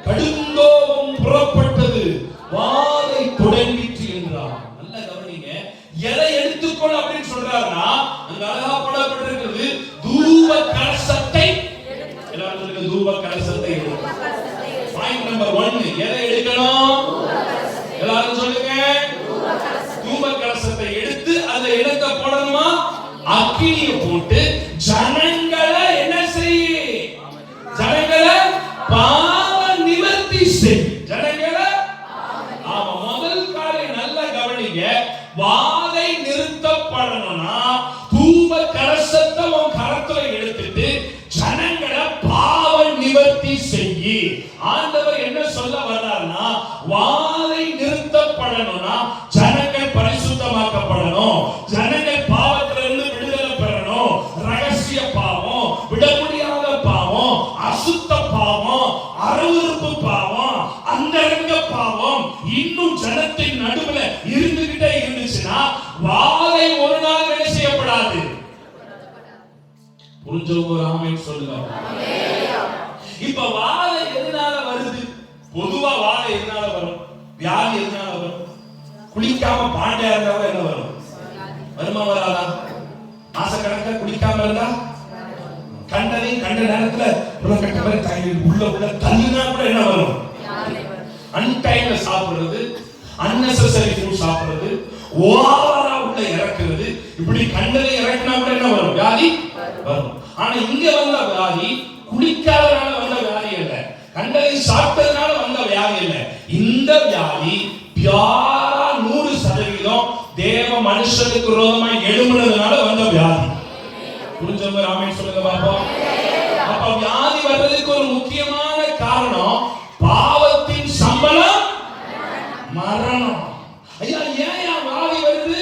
கடுங்கோபம் புறப்பட்டது, வாதை தொடங்கிற்று என்றார். நல்ல கவனிங்க, எதை எடுத்துக்கொள் அப்படின்னு சொல்றாருன்னா அங்க அழகா போடப்பட்டிருக்கிறது தூப கலசத்தை. எல்லாரும் சொல்லுங்க, தூப கலசத்தை. பாயிண்ட் நம்பர் 1, எதை எடுக்கணும்? எல்லாரும் சொல்லுங்க, தூப கலசத்தை எடுத்து அந்த இடத்தை போடணுமா? அக்கினியை போட்டு ஜனங்களை என்ன செய்ய? ஜனங்களை பாவ நிவர்த்தி செய். ஜனங்களை முதல் காரியம் நல்ல கவனிங்க, வாதை நிறுத்தப்படணும்னா தூப கலசத்தை உன் கரத்துல எடுத்துட்டு ஜனங்களை பாவ நிவர்த்தி செய்யி. ஆண்டவர் என்ன சொல்ல வர்றாருன்னா, வாதை நிறுத்தப்படணும்னா ஜனங்கள் பரிசுத்தமாக்கப்படணும், ஜனங்கள் பாவத்திலிருந்து விடுதலை பெறணும். ரகசிய பாவம், விட முடியாத பாவம், அசுத்த பாவம், அருவருப்பு பாவம், அந்தரங்க பாவம் இன்னும் ஜனத்தின் நடுவுல இருந்துகிட்டே இருந்துச்சுன்னா வாதை ஒரு நாள் என்ன செய்யப்படாது. புரிஞ்சவங்க ஆமென் சொல்லுங்க. இப்ப வாதை எதனால வருது? பொதுவா வாதை எதனால வரும்? வியாதி எதனால வரும்? குளிக்காம பாண்டையா இருந்தாலும் என்ன வரும்? வருமா வராதா? மாசக்கணக்கா குளிக்காம இருந்தா கண்டதையும் கண்ட நேரத்துல உள்ள தள்ளினா கூட என்ன வரும்? அன்டைம்ல சாப்பிடுறது, அன்னெசரி ஃபுட் சாப்பிடுறது, ஓவரா உள்ள இறக்குறது, இப்படி கண்டதை இறக்குனா கூட என்ன வரும்? வியாதி வரும். ஆனா இங்க வந்த வியாதி குளிக்காதனால வந்த வியாதி இல்ல, கண்டதை சாப்பிட்டதுனால வந்த வியாதி இல்ல. இந்த வியாதி 100% தேவ மனுஷனுக்கு விரோதமா எழும்புனதுனால வந்த வியாதி. புரிஞ்சவங்க ஆமென் சொல்லுங்க பாப்போம். அப்ப வியாதி வர்றதுக்கு ஒரு முக்கியமான காரணம் பாவத்தின் சம்பளம் மரணம். ஐயா, ஏன் வியாதி வருது?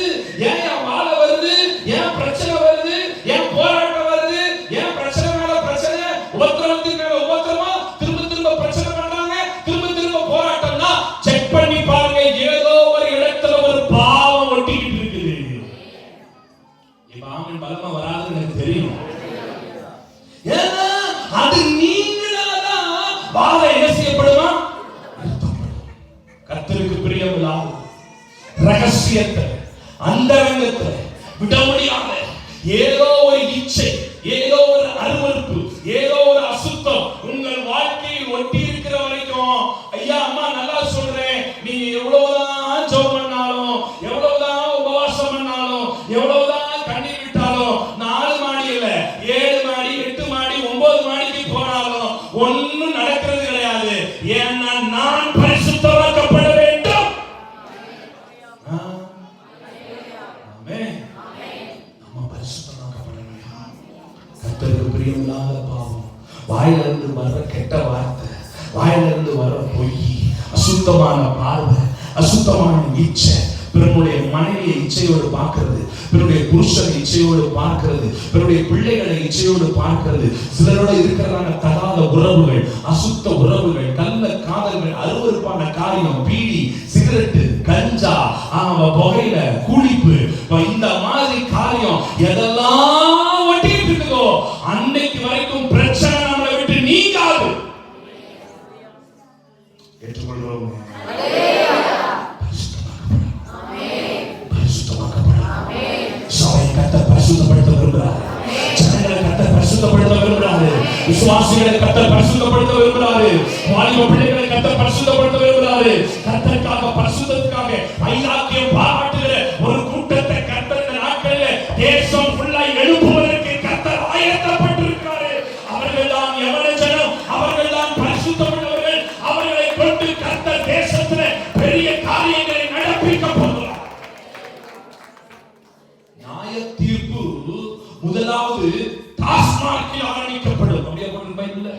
ஏன் வாழை வருது? ஏன் பிரச்சனை வருது? ஏன் போராட்டம் வருது? ஏன் பிரச்சனை மேல பிரச்சனை, உபத்திரவத்துக்கு மேல உபத்திரவம், திரும்ப திரும்ப பிரச்சனை பண்றாங்க, திரும்ப திரும்ப போராட்டம்னா செக் பண்ணி பாருங்க, ஏதோ ஒரு இடத்துல ஒரு பாவம் ஒட்டிக்கிட்டு இருக்குது.
இப்ப ஆமென் பலமா வராதுன்னு எனக்கு தெரியும். ஏன்னா அது நீங்களாதான் வாழ என்ன செய்யப்படுமா? கர்த்தருக்கு பிரியமில்லாத ரகசியத்தை அந்தரங்கத்தை விட முடியாத ஏதோ ஒரு இச்சை, ஏதோ ஒரு அருவருப்பு, ஏதோ ஒரு அசுத்தம் உங்கள் வாழ்க்கையில் ஒட்டி இருக்கிற வரைக்கும், ஐயா அம்மா நல்லா சொல்றேன், நீங்க எவ்வளவுதான் ஜெபம் பண்ணாலும், எவ்வளவுதான் உபவாசம் பண்ணாலும், எவ்வளவுதான் கண்ணீர் விட்டாலும், 4 மாடி இல்ல 7 மாடி 8 மாடி 9 மாடிக்கு போனாலும் ஒண்ணும் நடக்கிறது கிடையாது. ஏன்னா நான் பரிசுத்தமாக்கப்பட வேண்டும். ஆமென். நம்ம பரிசுத்தமாக்கப்படணும். கர்த்தருக்கு பிரியமில்லாத பாவம், வாயிலிருந்து வர்ற கெட்ட வார்த்தை, வாயிலிருந்து வர்ற பொய், அசுத்தமான பார்வை, அசுத்தமான இச்சை, பிறனுடைய மனைவியை இச்சையோடு பார்க்கிறது, பிறனுடைய புருஷனை இச்சையோடு பார்க்கிறது, பிறனுடைய பிள்ளைகளை இச்சையோடு பார்க்கிறது, சிலரோட இருக்கிறதான தகாத உறவுகள், அசுத்த உறவுகள், கள்ள காதல்கள், அருவருப்பான காரியம், பீடி, சிகரெட்டு, கஞ்சா, புகையில, குளிப்பு, இந்த மாதிரி காரியம் எதெல்லாம் ஒட்டிட்டு இருக்குதோ அன்னைக்கு வரைக்கும் பிரச்சனை நம்மளை விட்டு நீங்காது. ஏற்றுக்கொள்றோம். பரிசுத்தப்படுத்த விரும்புகிறார். ஜனங்களை கர்த்தர் பரிசுத்தப்படுத்த விரும்புகிறார். விசுவாசிகளை கர்த்தர் பரிசுத்தப்படுத்த விரும்புகிறார். வாலிப பிள்ளைகளை கர்த்தர் பரிசுத்தப்படுத்த விரும்புகிறார். கர்த்தருக்காக பரிசுத்தத்துக்காக வைராக்கியம் பாராட்டுகிற ஒரு கூட்டத்தை கர்த்தர் இந்த நாட்களில் தேசம் ஃபுல்லா எழுப்புவதற்கு கர்த்தர் ஆயத்தப்பட்டிருக்கிறார். அவர்கள் தான் எவன ஜனம், அவர்கள் தான் பரிசுத்தமுள்ளவர்கள். அவர்களை கொண்டு கர்த்தர் தேசத்தில் பெரிய காரியங்களை நடப்பிக்க போகிறார். தீர்ப்பு முதலாவது டாஸ்மார்க்கில் ஆரம்பிக்கப்படும். அப்படியே போட்டு பைபிள்ல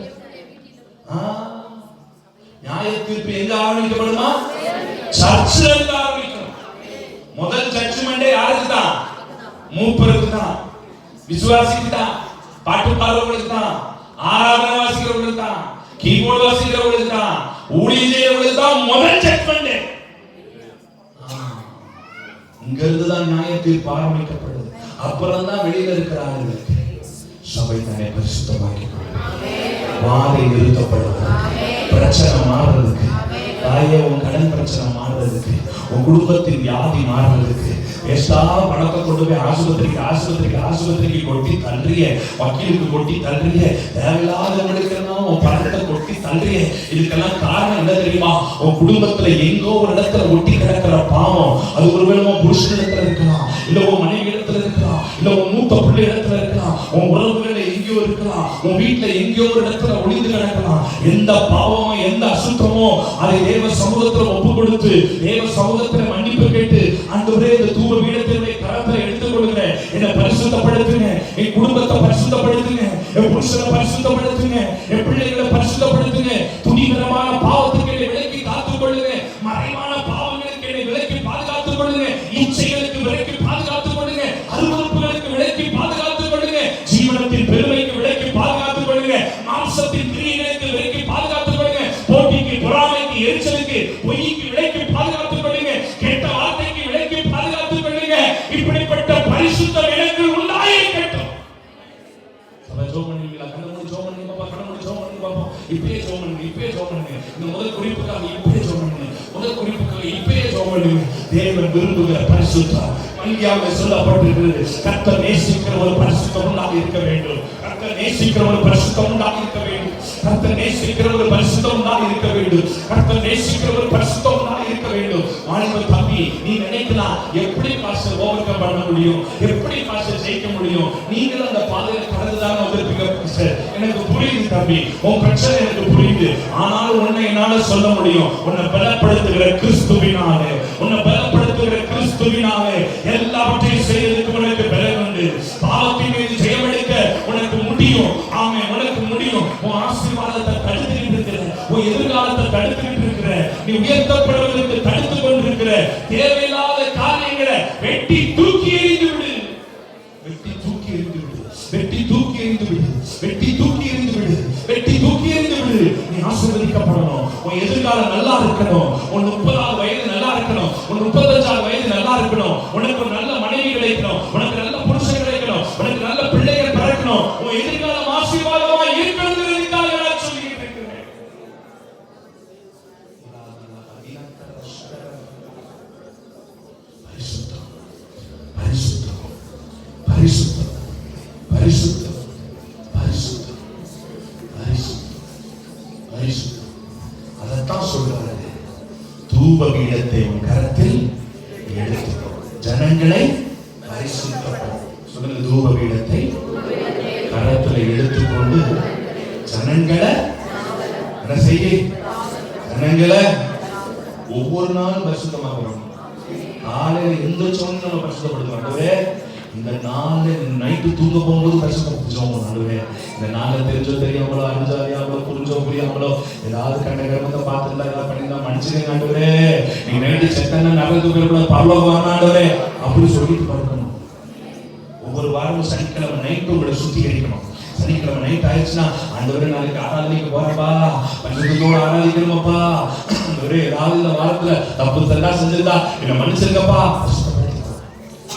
நியாய தீர்ப்பு எங்க ஆரம்பிக்கப்படுமா? சர்ச்சில் இருந்து ஆரம்பிக்கணும். முதல் ஜட்ஜ்மெண்ட் யாருக்கு தான்? மூப்பருக்கு தான், விசுவாசிக்கு தான், பாட்டு பாடுறவங்களுக்கு தான், ஆராதனை வாசிக்கிறவங்களுக்கு தான், கீபோர்டு வாசிக்கிறவங்களுக்கு தான், ஊழியம் செய்யறவங்களுக்கு தான் முதல் ஜட்ஜ்மெண்ட். இங்கிருந்து தான் நியாய தீர்ப்பு ஆரம்பிக்கப்படுது. அப்புறம் தான் வெளியில இருக்கிறார்கள். சபை தன்னை பரிசுத்தமாக்கி வாதை நிறுத்தப்படுவது, பிரச்சனை மாறுறதுக்கு, தாயே உன் கடன் பிரச்சனை மாறுறதுக்கு, உன் குடும்பத்தின் வியாதி மாறுறதுக்கு, எஸ்டா பணத்தை கொண்டு போய் ஆஸ்பத்திரிக்கு கொட்டி தள்ளுறிய, வக்கீலுக்கு கொட்டி தள்ளுறிய, தேவையில்லாதவங்களுக்கு எல்லாம் உன் பணத்தை கொட்டி தள்ளுறிய. இதுக்கெல்லாம் காரணம் என்ன தெரியுமா? உன் குடும்பத்துல எங்கோ ஒரு இடத்துல ஒட்டி கிடக்கிற பாவம். அது ஒருவேளை புருஷன் இடத்துல இருக்கலாம், இல்ல உன் மனைவி இடத்துல இருக்கலாம், இல்ல உன் மூத்த பிள்ளை இடத்துல இருக்கலாம், உன் உறவுகள் எங்கேயோ இருக்கலாம், உன் வீட்டுல எங்கேயோ ஒரு இடத்துல ஒளிந்து கிடக்கலாம். எந்த பாவமோ எந்த அசுத்தமோ அதை தேவ சமூகத்துல ஒப்பு கொடுத்து தேவ சமூகத்துல மன்னிப்பு கேட்டு, ஆண்டவரே இந்த தூப பீடத்தினுடைய கரத்தை எடுத்துக் கொள்ளுங்க, என்னை பரிசுத்தப்படுத்துங்க, என் குடும்பத்தை பரிசுத்தப்படுத்துங்க, என் புருஷனை பரிசுத்தப்படுத்துங்க, என் பிள்ளைகளை பரிசுத்தப்படுத்துங்க, துணிகரமான பாவத்துக்கு என்னை விலக்கி காத்துக் கொள்ளுங்க, மறைவான பாவங்களுக்கு என்னை விலக்கி பாதுகாத்துக் கொள்ளுங்க, இச்சைகளுக்கு விலக்கி பாதுகாத்துக் கொள்ளுங்க, அருவருப்புகளுக்கு விலக்கி பாதுகாத்துக் கொள்ளுங்க, ஜீவனத்தின் பெருமைக்கு விலக்கி பாதுகாத்துக் கொள்ளுங்க, மாம்சத்தின் கிரியைகளுக்கு விலக்கி பாதுகாத்துக் கொள்ளுங்க, போட்டிக்கு பொறாமைக்கு எரிச்சலுக்கு பொய்க்கு விலக்கி பாதுகாத்துக் கொள்ளுங்க, கெட்ட வார்த்தைக்கு விலக்கி பாதுகாத்துக் கொள்ளுங்க. இப்படிப்பட்ட பரிசுத்தம் எனக்கு உண்டாயிருக்கட்டும். சபை ஜெபம் பண்ணுவீங்களா? கண்ணமூடி ஜெபம் பண்ணுங்க பாப்பா, கண்ணமூடி ஜெபம் பண்ணுங்க பாப்பா. இப்பவே ஜெபம் பண்ணுங்க, இப்பவே ஜெபம் பண்ணுங்க. இந்த முதல் குறிப்புக்காக இப்பவே ஜெபம் பண்ணுங்க, முதல் குறிப்புக்காக இப்பவே ஜெபம் பண்ணுங்க. தேவன் விரும்புகிற பரிசுத்தம் இந்தியாவிலே சொல்லப்பட்டிருக்கிறது. கர்த்தர் நேசிக்கிற ஒரு பரிசுத்தம் உண்டாக இருக்க வேண்டும். கர்த்தர் நேசிக்கிற ஒரு பரிசுத்தம் உண்டாக இருக்க வேண்டும். கர்த்தர் நேசிக்கிற ஒரு பரிசுத்தம் உண்டாக இருக்க வேண்டும். கர்த்தர் நேசிக்கிற ஒரு பரிசுத்தம் உண்டாக இருக்க வேண்டும். வாலிப தம்பி, நீ நினைக்கலாம் எப்படி பாஸ்டர் ஓவர்கம் பண்ண முடியும், எப்படி பாஸ்டர் ஜெயிக்க முடியும்? நீங்கள் அந்த பாதையில கடந்துதான் வந்திருப்பீங்க பாஸ்டர். எனக்கு புரியுது தம்பி, உன் பிரச்சனை எனக்கு புரியுது. ஆனாலும் உன்னை என்னால சொல்ல முடியும், உன்னை பலப்படுத்துகிற கிறிஸ்துவினாலே, உன்னை பலப்படுத்துகிற கிறிஸ்துவினாலே எல்லாவற்றையும் செய்யறதுக்கு உனக்கு பலன் உண்டு. பாவத்தின் மீது ஜெயமெடுக்க உனக்கு முடியும். ஆமென், உனக்கு முடியும். உன் ஆசீர்வாதத்தை தடுத்துக்கிட்டு இருக்கிற, உன் எதிர்காலத்தை தடுத்துக்கிட்டு இருக்கிற, நீ உயர்த்தப்படுவதற்கு தடுத்து கொண்டிருக்கிற தேவையில்லாத காரியங்களை வெட்டி தூக்கி எறிந்து விடு. வெட்டி தூக்கி எறிந்து விடு. வெட்டி தூக்கி எறிந்து விடு. வெட்டி தூக்கி எறிந்து விடு. வெட்டி தூக்கி எறிந்து விடு. நீ ஆசீர்வதிக்கப்படணும். உன் எதிர்காலம் நல்லா இருக்கணும். உன் 30வது வயது நல்லா இருக்கணும். உன் 35வது வயது நல்லா இருக்கணும். உனக்கு நல்ல மனைவி கிடைக்கணும். உனக்கு நல்ல புருஷன்
பரிசுத்தம், பரிசுத்தம், பரிசுத்தம், பரிசுத்தம், பரிசுத்தம். அதைத்தான் சொல்றாரு, தூப பீடத்தை உன் கரத்தில் எடுத்துக்கோ, ஜனங்களை பரிசுத்தம். சொல்லுங்க, தூப பீடத்தை கரத்தில் எடுத்துக்கொண்டு ஜனங்களை என்ன செய்ய? ஜனங்களை ஒவ்வொரு நாளும் பரிசுத்தமாகணும். காலையில எந்திரிச்சோன்னு நம்ம பரிசுத்தப்படுத்தணும். இந்த நாள் நைட்டு தூங்க போகும்போது பரிசுத்தப்படுத்துவோம். நடுவே இந்த நாளை தெரிஞ்சோ தெரியாமலோ, அறிஞ்சோ அறியாமலோ, புரிஞ்சோ புரியாமலோ, ஏதாவது கண்ட கர்மத்தை பார்த்துருந்தா ஏதாவது பண்ணிருந்தா மனுஷனே ஆண்டவரே, நீ நைட்டு செத்தன நரகத்துக்கு போய் பரலோகம் ஆண்டவரே அப்படி சொல்லிட்டு படுக்கணும். ஒவ்வொரு வாரமும் சனிக்கிழமை நைட்டு உங்களை சுத்திகரிக்கணும். சனிக்கிழமை நைட் ஆயிடுச்சுன்னா, ஆண்டவரே நாளைக்கு ஆராதனைக்கு போறப்பா, பஞ்சத்தோடு ஆராதிக்கணுமாப்பா, ஏதாவது இந்த வாரத்துல தப்பு தண்டா செஞ்சிருந்தா என்ன மன்னிச்சிருக்கப்பா.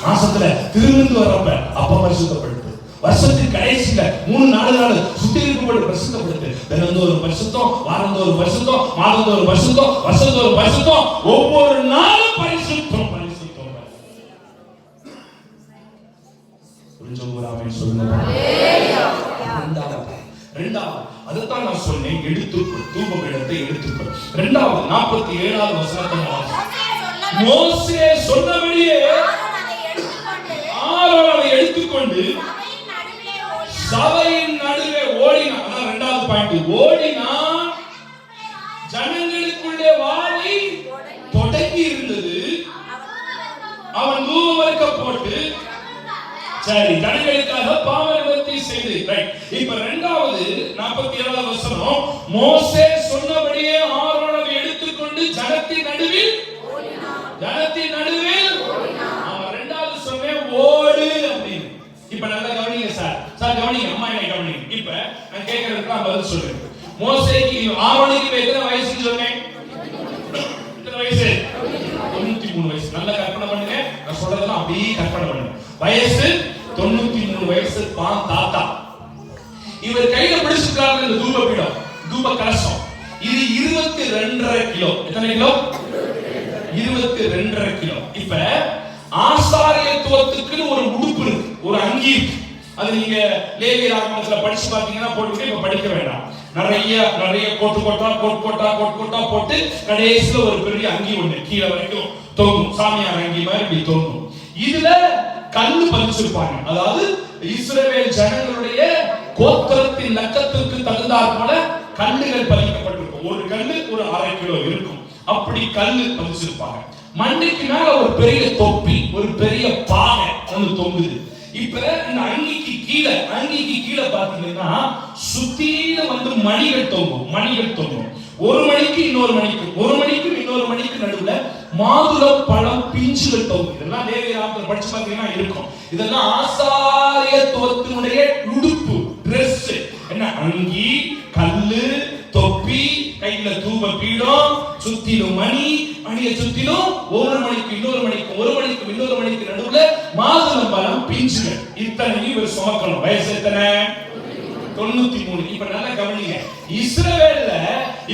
மாசத்துல திருவிருந்து வர்றப்ப அப்ப பரிசுத்தப்படுத்து. வருஷத்தின் கடைசியில 3-4 நாள் சுத்திகரிக்கப்பட்டு பரிசுத்தப்படுத்து. தினந்தோறும் பரிசுத்தம், வாரந்தோறும் பரிசுத்தம், மாதந்தோறும் பரிசுத்தம், வருஷந்தோறும் பரிசுத்தம், ஒவ்வொரு நாளும் பரிசுத்தம், பரிசுத்தம். இரண்டாவது அதுதான் நான் சொன்னேன், எடுத்துக்கொள், தூப பீடத்தை எடுத்துக்கொள். இரண்டாவது 47வது வசனத்தை மோசே சொன்னபடியே ஆரோன் அதை எடுத்துக்கொண்டு சபையின் நடுவே ஓடினான். அதான் இரண்டாவது பாயிண்ட். ஓடினான், ஜனங்களுக்குள்ளே வாளை தொடங்கி இருந்தது. அவன் தூபம் வறுக்க போட்டு சரி ஜனங்களுக்காக பாவ நிவர்த்தி செய்து. இப்ப இரண்டாவது 47வது வசனம், மோசே சொன்னபடியே ஆரோன் அதை எடுத்துக்கொண்டு ஜனத்தின் நடுவில் அவன் இரண்டாவது சொன்னேன் ஓடு அப்படின்னு. இப்ப நல்லா கவனிங்க சார் கவனிங்க, அம்மா என்ன கவனிங்க. இப்ப நான் கேட்கறதுக்கு நான் பதில் சொல்றேன். மோசேக்கு ஆரோனுக்கு எத்தனை வயசுன்னு சொன்னேன்? எத்தனை வயசு? 93 வயசு. நல்லா கற்பனை பண்ணுங்க, நான் சொல்றதெல்லாம் அப்படியே கற்பனை பண்ணுங்க. வயசு 93 வயசு. தாத்தா இவர் கையில பிடிச்சிருக்காரு இந்த தூப பீடம், தூப கலசம். இது 22.5 கிலோ. எத்தனை கிலோ? 22.5 கிலோ. இப்ப ஆசாரியத்துவத்துக்கு ஒரு உடுப்பு இருக்கு, ஒரு அங்கி இருக்கு. அது நீங்க லேவியர் ஆகமத்துல படிச்சு பாத்தீங்கன்னா போட்டு இப்ப படிக்க வேண்டாம். நிறைய கோட்டு கோட்டா போட்டு கடைசியில ஒரு பெரிய அங்கி ஒண்ணு கீழே வரைக்கும் தொங்கும், சாமியார் அங்கி மாதிரி இப்படி தொங்கும். இதுல கல்லு பதிச்சிருப்பாங்க. அதாவது இஸ்ரவேல் ஜனங்களுடைய கோத்திரத்தின் லக்கத்திற்கு தகுந்தாற் போல கல்லுகள் பதிக்கப்பட்டிருக்கும். ஒரு கல்லு ஒரு 1/2 கிலோ இருக்கும். அப்படி கல்லு பதிச்சிருப்பாங்க. மண்டைக்கு மேல ஒரு பெரிய தொப்பி, ஒரு பெரிய பானை ஒண்ணு தொங்குது. இப்ப இந்த அங்கிக்கு கீழே பாத்தீங்கன்னா சுத்தியில மணிகள் தொங்கும். ஒரு மணிக்கு இன்னொரு மணிக்கு நடுவுல மாதுளை பழம் பிஞ்சுகள் தொங்கும். இதெல்லாம் லேவியராகமத்துல படிச்சு பாத்தீங்கன்னா இருக்கும். இதெல்லாம் ஆசாரியத்துவத்தினுடைய உடுப்பு, டிரெஸ். என்ன? அங்கி, கல்லு, தொப்பி, கையில தூப பீடம், சுத்திலும் மணியை சுத்திலும் ஒரு மணிக்கு இன்னொரு மணிக்கு நடுவுல மாதுளம் பழம் பிஞ்சுகள். இத்தனையும் இவர் சுமக்கணும். வயசு எத்தனை? 93. இப்ப நல்லா கவனிங்க, இஸ்ரவேல்ல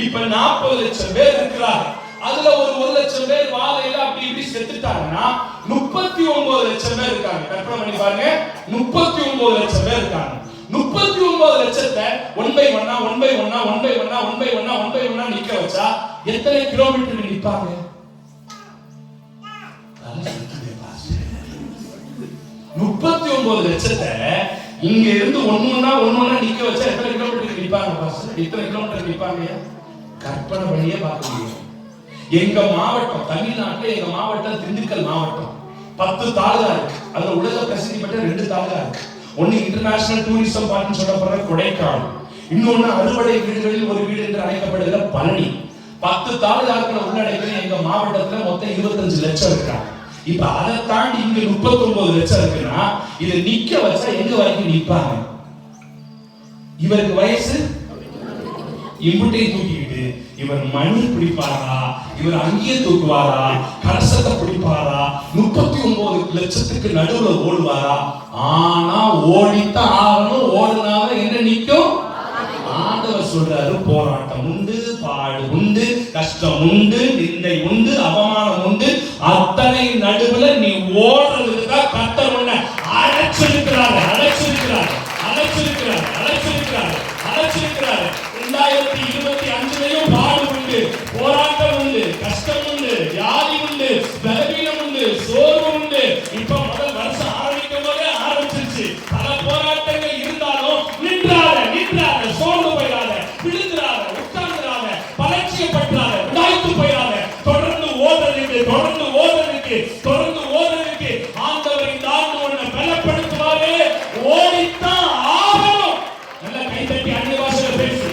இப்ப 40 லட்சம் பேர் இருக்கிறாங்க. அதுல ஒரு 1 லட்சம் பேர் வாதையில அப்படி இப்படி செத்துட்டாங்கன்னா 39 லட்சம் பேர் இருக்காங்க. கற்பனை பண்ணி பாருங்க, 39 லட்சம் பேர் இருக்காங்க. 39 லட்சத்தை 1 by 1 நிக்க வச்சா எத்தனை கிலோமீட்டர் நிப்பாங்க? 39 லட்சத்தை இங்க இருந்து ஒண்ணு நிக்க வச்சா எத்தனை கிலோமீட்டர் நிப்பாங்க? எத்தனை கிலோமீட்டர் நிப்பாங்க? கற்பனை பண்ணியே பார்க்க முடியும். எங்க மாவட்டம், தமிழ்நாட்டுல எங்க மாவட்டம் திண்டுக்கல் மாவட்டம் 10 தாலுகா இருக்கு. அதுல உலக பிரசித்தி பெற்ற 2 தாலுகா இருக்கு. ஒன்னு இன்டர்நேஷனல் டூரிசம் பார்ட்னு சொல்லப்படுற கொடைக்கானல், இன்னொன்னு அறுவடை வீடுகளில் ஒரு வீடு என்று அழைக்கப்படுகிற பழனி. 10 தாலுகாக்களை உள்ளடக்கிற எங்க மாவட்டத்துல மொத்தம் 25 லட்சம் இருக்காங்க. இப்ப அதை தாண்டி இங்க 39 லட்சம் இருக்குன்னா இதை நிக்க வச்சா எங்க வரைக்கும் நிப்பாங்க? இவருக்கு வயசு இம்புட்டை தூக்கிக்கிட்டு இவர் மணி பிடிப்பாரா, இவர் அங்கேயே தூக்குவாரா, கலசத்தை பிடிப்பாரா, 39 லட்சத்துக்கு நடுவுல ஓடுவாரா? ஆனா ஓடித்தான் ஆகணும். ஓடுனாலும் என்ன நிக்கும்? ஆண்டவர் சொல்றாரு, போராட்டம் உண்டு, பாடு உண்டு, கஷ்டம் உண்டு, நிந்தை உண்டு, அவமானம் உண்டு. அத்தனை நடுவுல நீ ஓடுறதுக்கு தான் கர்த்தர் உன்னை அழைத்து
அழைச்சிருக்கிறார், அழைச்சிருக்கிறார், அழைச்சிருக்கிறார், அழைச்சிருக்கிறார், அழைச்சிருக்கிறார். 2025 பாடு உண்டு, போராட்டம் உண்டு, கஷ்டம் உண்டு, வியாதி உண்டு, பலவீனம் உண்டு, சோர்வு உண்டு. இப்ப முதல் வருஷம் ஆரம்பிக்கும் போதே ஆரம்பிச்சிருச்சு. பல போராட்டங்கள் இருந்தாலும் நின்றாத, நின்றாத, சோர்ந்து போயிடாத, விழுந்துறாத, உட்கார்ந்துறாத, பலட்சியப்பட்டாத, உடாய்த்து போயிடாத. தொடர்ந்து ஓடுறதுக்கு, தொடர்ந்து ஓடுறதுக்கு, தொடர்ந்து ஓடுறதுக்கு ஆண்டவர் இந்த ஆண்டு உன்னை பலப்படுத்துவாரே. ஓடித்தான் ஆகணும். நல்ல கைதட்டி அந்நிய பாஷையில பேசு.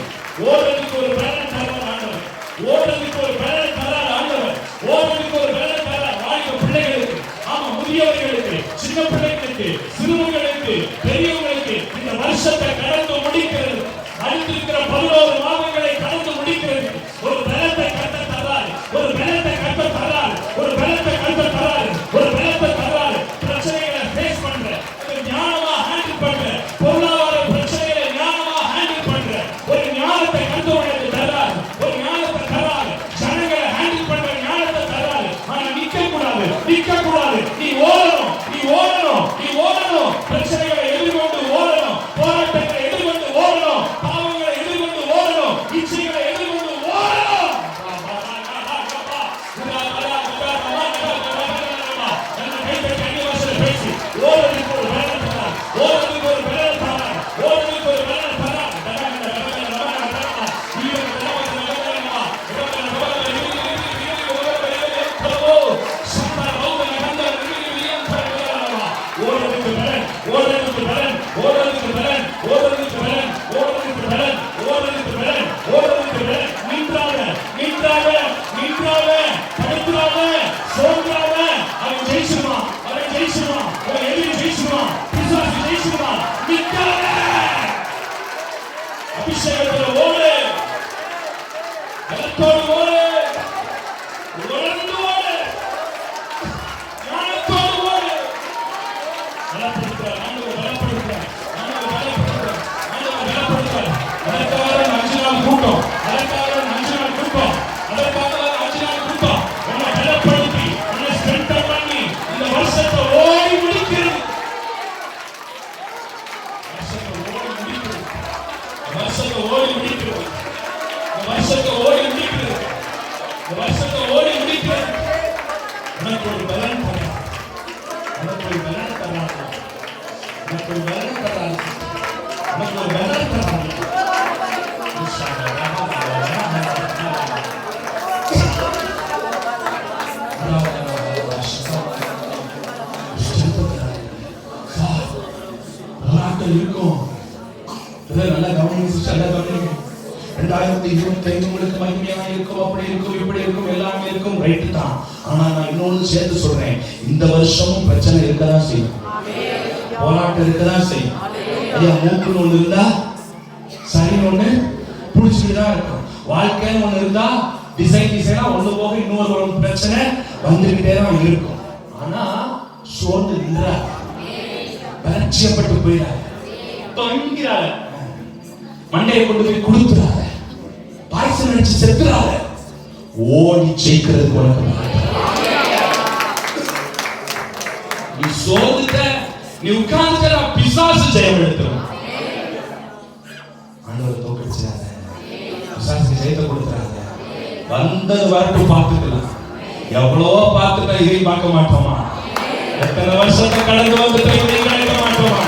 ஓடுறதுக்கு ஒரு பலன் தரார் ஆண்டவர். ஓடுறதுக்கு ஒரு பலன் தரார் ஆண்டவர். ஓடுறதுக்கு ஒரு பலன் தரார். வாலிப பிள்ளைகளுக்கு, ஆமா முதியவர்களுக்கு, சின்ன பிள்ளைகளுக்கு, சிறுவர்களுக்கு, பெரியவர்களுக்கு இந்த வருஷத்தை கடந்து முடிக்கிறது, அடுத்திருக்கிற 11 மாதங்களை கடந்து முடிக்கிறது ஒரு பலத்தை கட்ட தரார், ஒரு பலத்தை கட்ட தரார், ஒரு பலத்தை கட்ட தரார், ஒரு பலத்தை தரார். பிரச்சனைகளை ஃபேஸ் பண்ற, ஞானமா ஹேண்டில் பண்ற, பொருளாதார பிரச்சனைகளை ஞானமா ஹேண்டில் பண்ற ஒரு ஞானத்தை கண்டவனுக்கு தரார், ஒரு ஞானத்தை தரார். ஜனங்களை ஹேண்டில் பண்ற ஞானத்தை தரார். ஆனா நிக்க கூடாது, நிக்க கூடாது. நீ ஓடணும், நீ ஓடணும், நீ ஓடணும். பிரச்சனைகளை எதிர்கொண்டு ஓடணும், போராட்டங்களை எதிர்கொண்டு ஓடணும், பாவங்களை எதிர்கொண்டு ஓடணும், இச்சைகளை எதிர்கொண்டு ஓடணும். பேசி ஓடுறதுக்கு ஒரு பலன் தரார், ஓடுறதுக்கு ஒரு பலன் தரார், ஓடுறதுக்கு ஒரு பலன் தரார். ஓடுறதுக்கு பலன், ஓடுறதுக்கு பலன், ஓடுறதுக்கு பலன், ஓடுறதுக்கு பலன், ஓடுறதுக்கு பலன், ஓடுறதுக்கு பலன், ஓடுறதுக்கு பலன். நின்றாத, நின்றாத, நின்றாத, தடுக்கிறாத, சோர்றாத. அவன் ஜெயிச்சிருவான், அவன் ஜெயிச்சிருவான், அவன் எதிரி ஜெயிச்சிருவான், பிசாசு ஜெயிச்சிருவான். நிற்காத, அபிஷேகத்தில் ஓடு, பலத்தோடு ஓடு, உணர்ந்து ஓடு, ஞானத்தோடு ஓடு. பலப்படுத்துறார், ஆண்டவர் பலப்படுத்துறார், ஆண்டவர் பலப்படுத்துறார், ஆண்டவர் பலப்படுத்துறார். அதற்காக 5 நாள் கூட்டம், அதற்காக 5 நாள் கூட்டம், அதற்காக 5 நாள் கூட்டம். உன்னை பலப்படுத்தி, உன்னை ஸ்ட்ரென்தன் பண்ணி இந்த வருஷத்தை ஓடி முடிக்கிறது. வருஷத்தை ஓடி முடிக்கிறது, வருஷத்தை ஓடி முடிக்கிறது, வருஷத்தை ஓடி முடிக்கிறது, வருஷத்தை ஓடி முடிக்கிறது. உனக்கு ஒரு பலன் தரார், உனக்கு ஒரு பலன் தரார், உனக்கு ஒரு பலன் தரார், உனக்கு ஒரு பலன் தரார். இருக்கும் நல்லா கவனிச்சு, நல்லா கவனிங்க. 2025 உங்களுக்கு மகிமையா இருக்கும், அப்படி இருக்கும், இப்படி இருக்கும், எல்லாமே இருக்கும். ரைட்டு தான். ஆனா நான் இன்னொன்னு சேர்த்து சொல்றேன், இந்த வருஷமும் பிரச்சனை இருக்கதான் செய்யும், போராட்டம் இருக்கதான் செய்யும். ஐயா, மூக்குன்னு ஒண்ணு இருந்தா சரி ஒண்ணு புடிச்சுட்டு தான் இருக்கும். வாழ்க்கைன்னு ஒண்ணு இருந்தா டிசைனா ஒண்ணு போக இன்னொரு ஒரு பிரச்சனை வந்துகிட்டே தான் இருக்கும். ஆனா சோர்ந்து நின்றார், பலட்சியப்பட்டு போயிடாரு, தொங்கிறாரு, மண்டையை கொண்டு போய் கொடுத்துறாரு, பாய்ச்சல் அடிச்சு செத்துறாரு. ஓடி ஜெயிக்கிறது உனக்கு. நீ சோர்ந்துட்ட, நீ உட்கார்ந்துட்ட, பிசாசு ஜெயம் எடுத்துரும். ஆண்டவர் தோக்கடிச்சாரு, பிசாசு ஜெயத்தை கொடுத்துறாரு. வந்தது வரட்டும், பார்த்துக்கலாம். எவ்வளவோ பார்த்துட்டா இதையும் பார்க்க மாட்டோமா? எத்தனை வருஷத்தை கடந்து வந்துட்டு இதையும் கிடைக்க மாட்டோமா?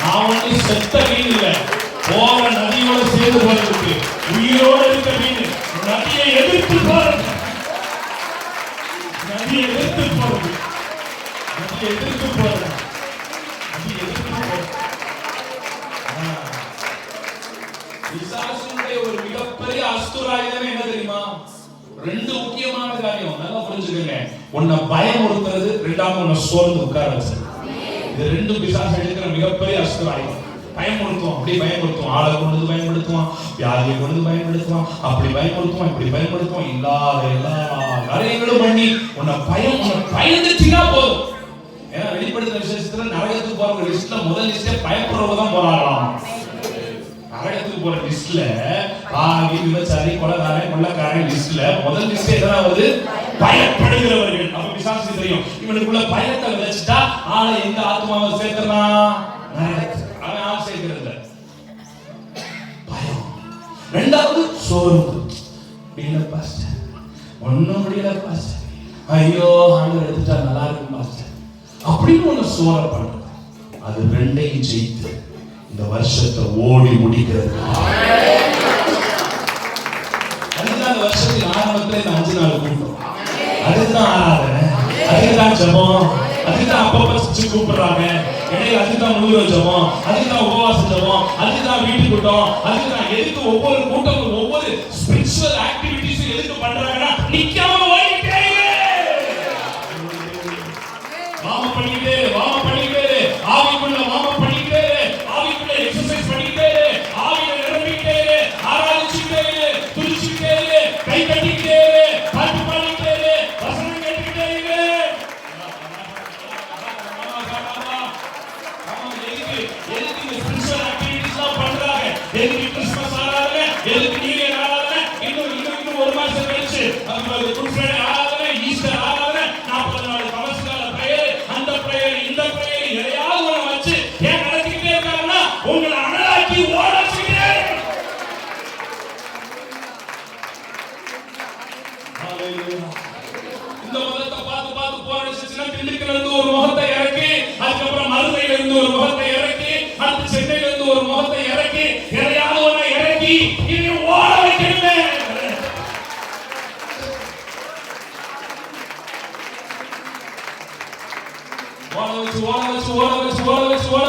நான் ஒண்ணு செத்த மீன் இல்ல, போற நதியோட சேர்ந்து போறதுக்கு, உயிரோட இருக்க மீன். நதியை எதிர்த்து போறது, நதியை எதிர்த்து போறது, நதியை எதிர்த்து போறது, நதியை எதிர்த்து போறது. பிசாசுடைய ஒரு மிகப்பெரிய அஸ்திராயுதம் என்ன தெரியுமா? 2 முக்கியமான காரியம் நல்லா புரிஞ்சுக்கங்க. உன்னை பயமுறுத்துறது, 2வது உன்னை சோர்ந்து உட்கார வச்சது. இது 2 பிசாசு எடுக்கிற மிகப்பெரிய அஸ்திராயுதம். பயமுறுத்துவான், அப்படி பயமுறுத்துவான், ஆளை கொண்டு பயன்படுத்துவான், வியாதியை கொண்டு பயன்படுத்துவான், அப்படி பயமுறுத்துவான், இப்படி பயன்படுத்துவான். இல்லாத எல்லா காரியங்களும் பண்ணி உன்னை பயந்துட்டீங்கன்னா போதும். ஏன்னா வெளிப்படுத்துற விசேஷத்துல நரகத்துக்கு போறவங்க லிஸ்ட்ல முதல் லிஸ்டே பயப்படுறவங்க தான் போறாங்களாம். நரகத்துக்கு போற லிஸ்ட்ல பாவி, விபச்சாரி, கொலைகாரன், கொள்ளக்காரன் லிஸ்ட்ல முதல் லிஸ்ட் எதனா வருது? பயப்படுகிறவர்கள். அப்ப பிசாசுக்கு தெரியும் இவனுக்குள்ள பயத்தை விதைச்சிட்டா ஆளை எந்த ஆத்மாவை சேர்க்கிறான், அவன் ஆள் சேர்க்கிறது பயம். ரெண்டாவது சோர்வு. முடியல பாஸ்டர், ஒன்னும் முடியல பாஸ்டர், ஐயோ ஆண்டவர் எடுத்துட்டா நல்லா இருக்கும் பாஸ்டர் அப்படின்னு ஒண்ணு சோர பண்றது. அது ரெண்டையும் ஜெயித்து இந்த வருஷத்தை ஓடி முடிக்கிறது. அதுதான் வருஷத்தின் ஆரம்பத்துல இந்த 5 நாள் கூட்டம், அதுதான் ஆராதனை, அதுதான் ஜெபம், அதுதான் அப்பப்ப கூப்பிடுறாங்க இடையில, அதுதான் முழு ஜெபம், அதுதான் உபவாச ஜெபம், அதுதான் வீட்டு கூட்டம், அதுதான் எதுக்கு ஒவ்வொரு கூட்டமும் ஒவ்வொரு ஸ்பிரிச்சுவல் ஆக்டிவிட்டிஸ் எதுக்கு பண்றாங்கன்னா நிக்காம ஓடிட்டே வாம பண்ணிட்டே ஆவிக்குள்ள வாம பண்ணிட்டே ஆவிக்குள்ள எக்ஸர்சைஸ் பண்ணிட்டே ஆவியில நிரம்பிட்டே ஆராதிச்சுட்டே துதிச்சுட்டே கை தட்டிட்டே பாட்டு பாடிட்டே வசனம் கேட்டுட்டே எதுக்கு இந்த ஸ்பிரிச்சுவல் ஆக்டிவிட்டிஸ்லாம் பண்றாங்க? எதுக்கு கிறிஸ்மஸ் ஆராதனை, எதுக்கு நியூ இயர் ஆராதனை, இன்னும் ஒரு மாசம் கழிச்சு குட் ஃப்ரைடே ஆராதனை, ஈஸ்டர் ஆராதனை, 40 நாள் தமஸ்கால பிரேயர், அந்த பிரேயர் இந்த பிரேயர் எதையாவது ஒண்ணு வச்சு ஏன் நடத்திக்கிட்டே இருக்காங்கன்னா உங்களை அனலாக்கி ஓட செய்கிறேன். இந்த முகத்தை பார்த்து பார்த்து போராடிச்சுன்னா திண்டுக்கல்ல இருந்து ஒரு முகத்தை இறக்கி, அதுக்கப்புறம் மதுரையில இருந்து ஒரு முகத்தை இறக்கி, அடுத்து சென்னையில இருந்து ஒரு முகத்தை இறக்கி, எதையாவது ஒண்ணு இறக்கி இனி ஓட வைக்கிறேன். ஓட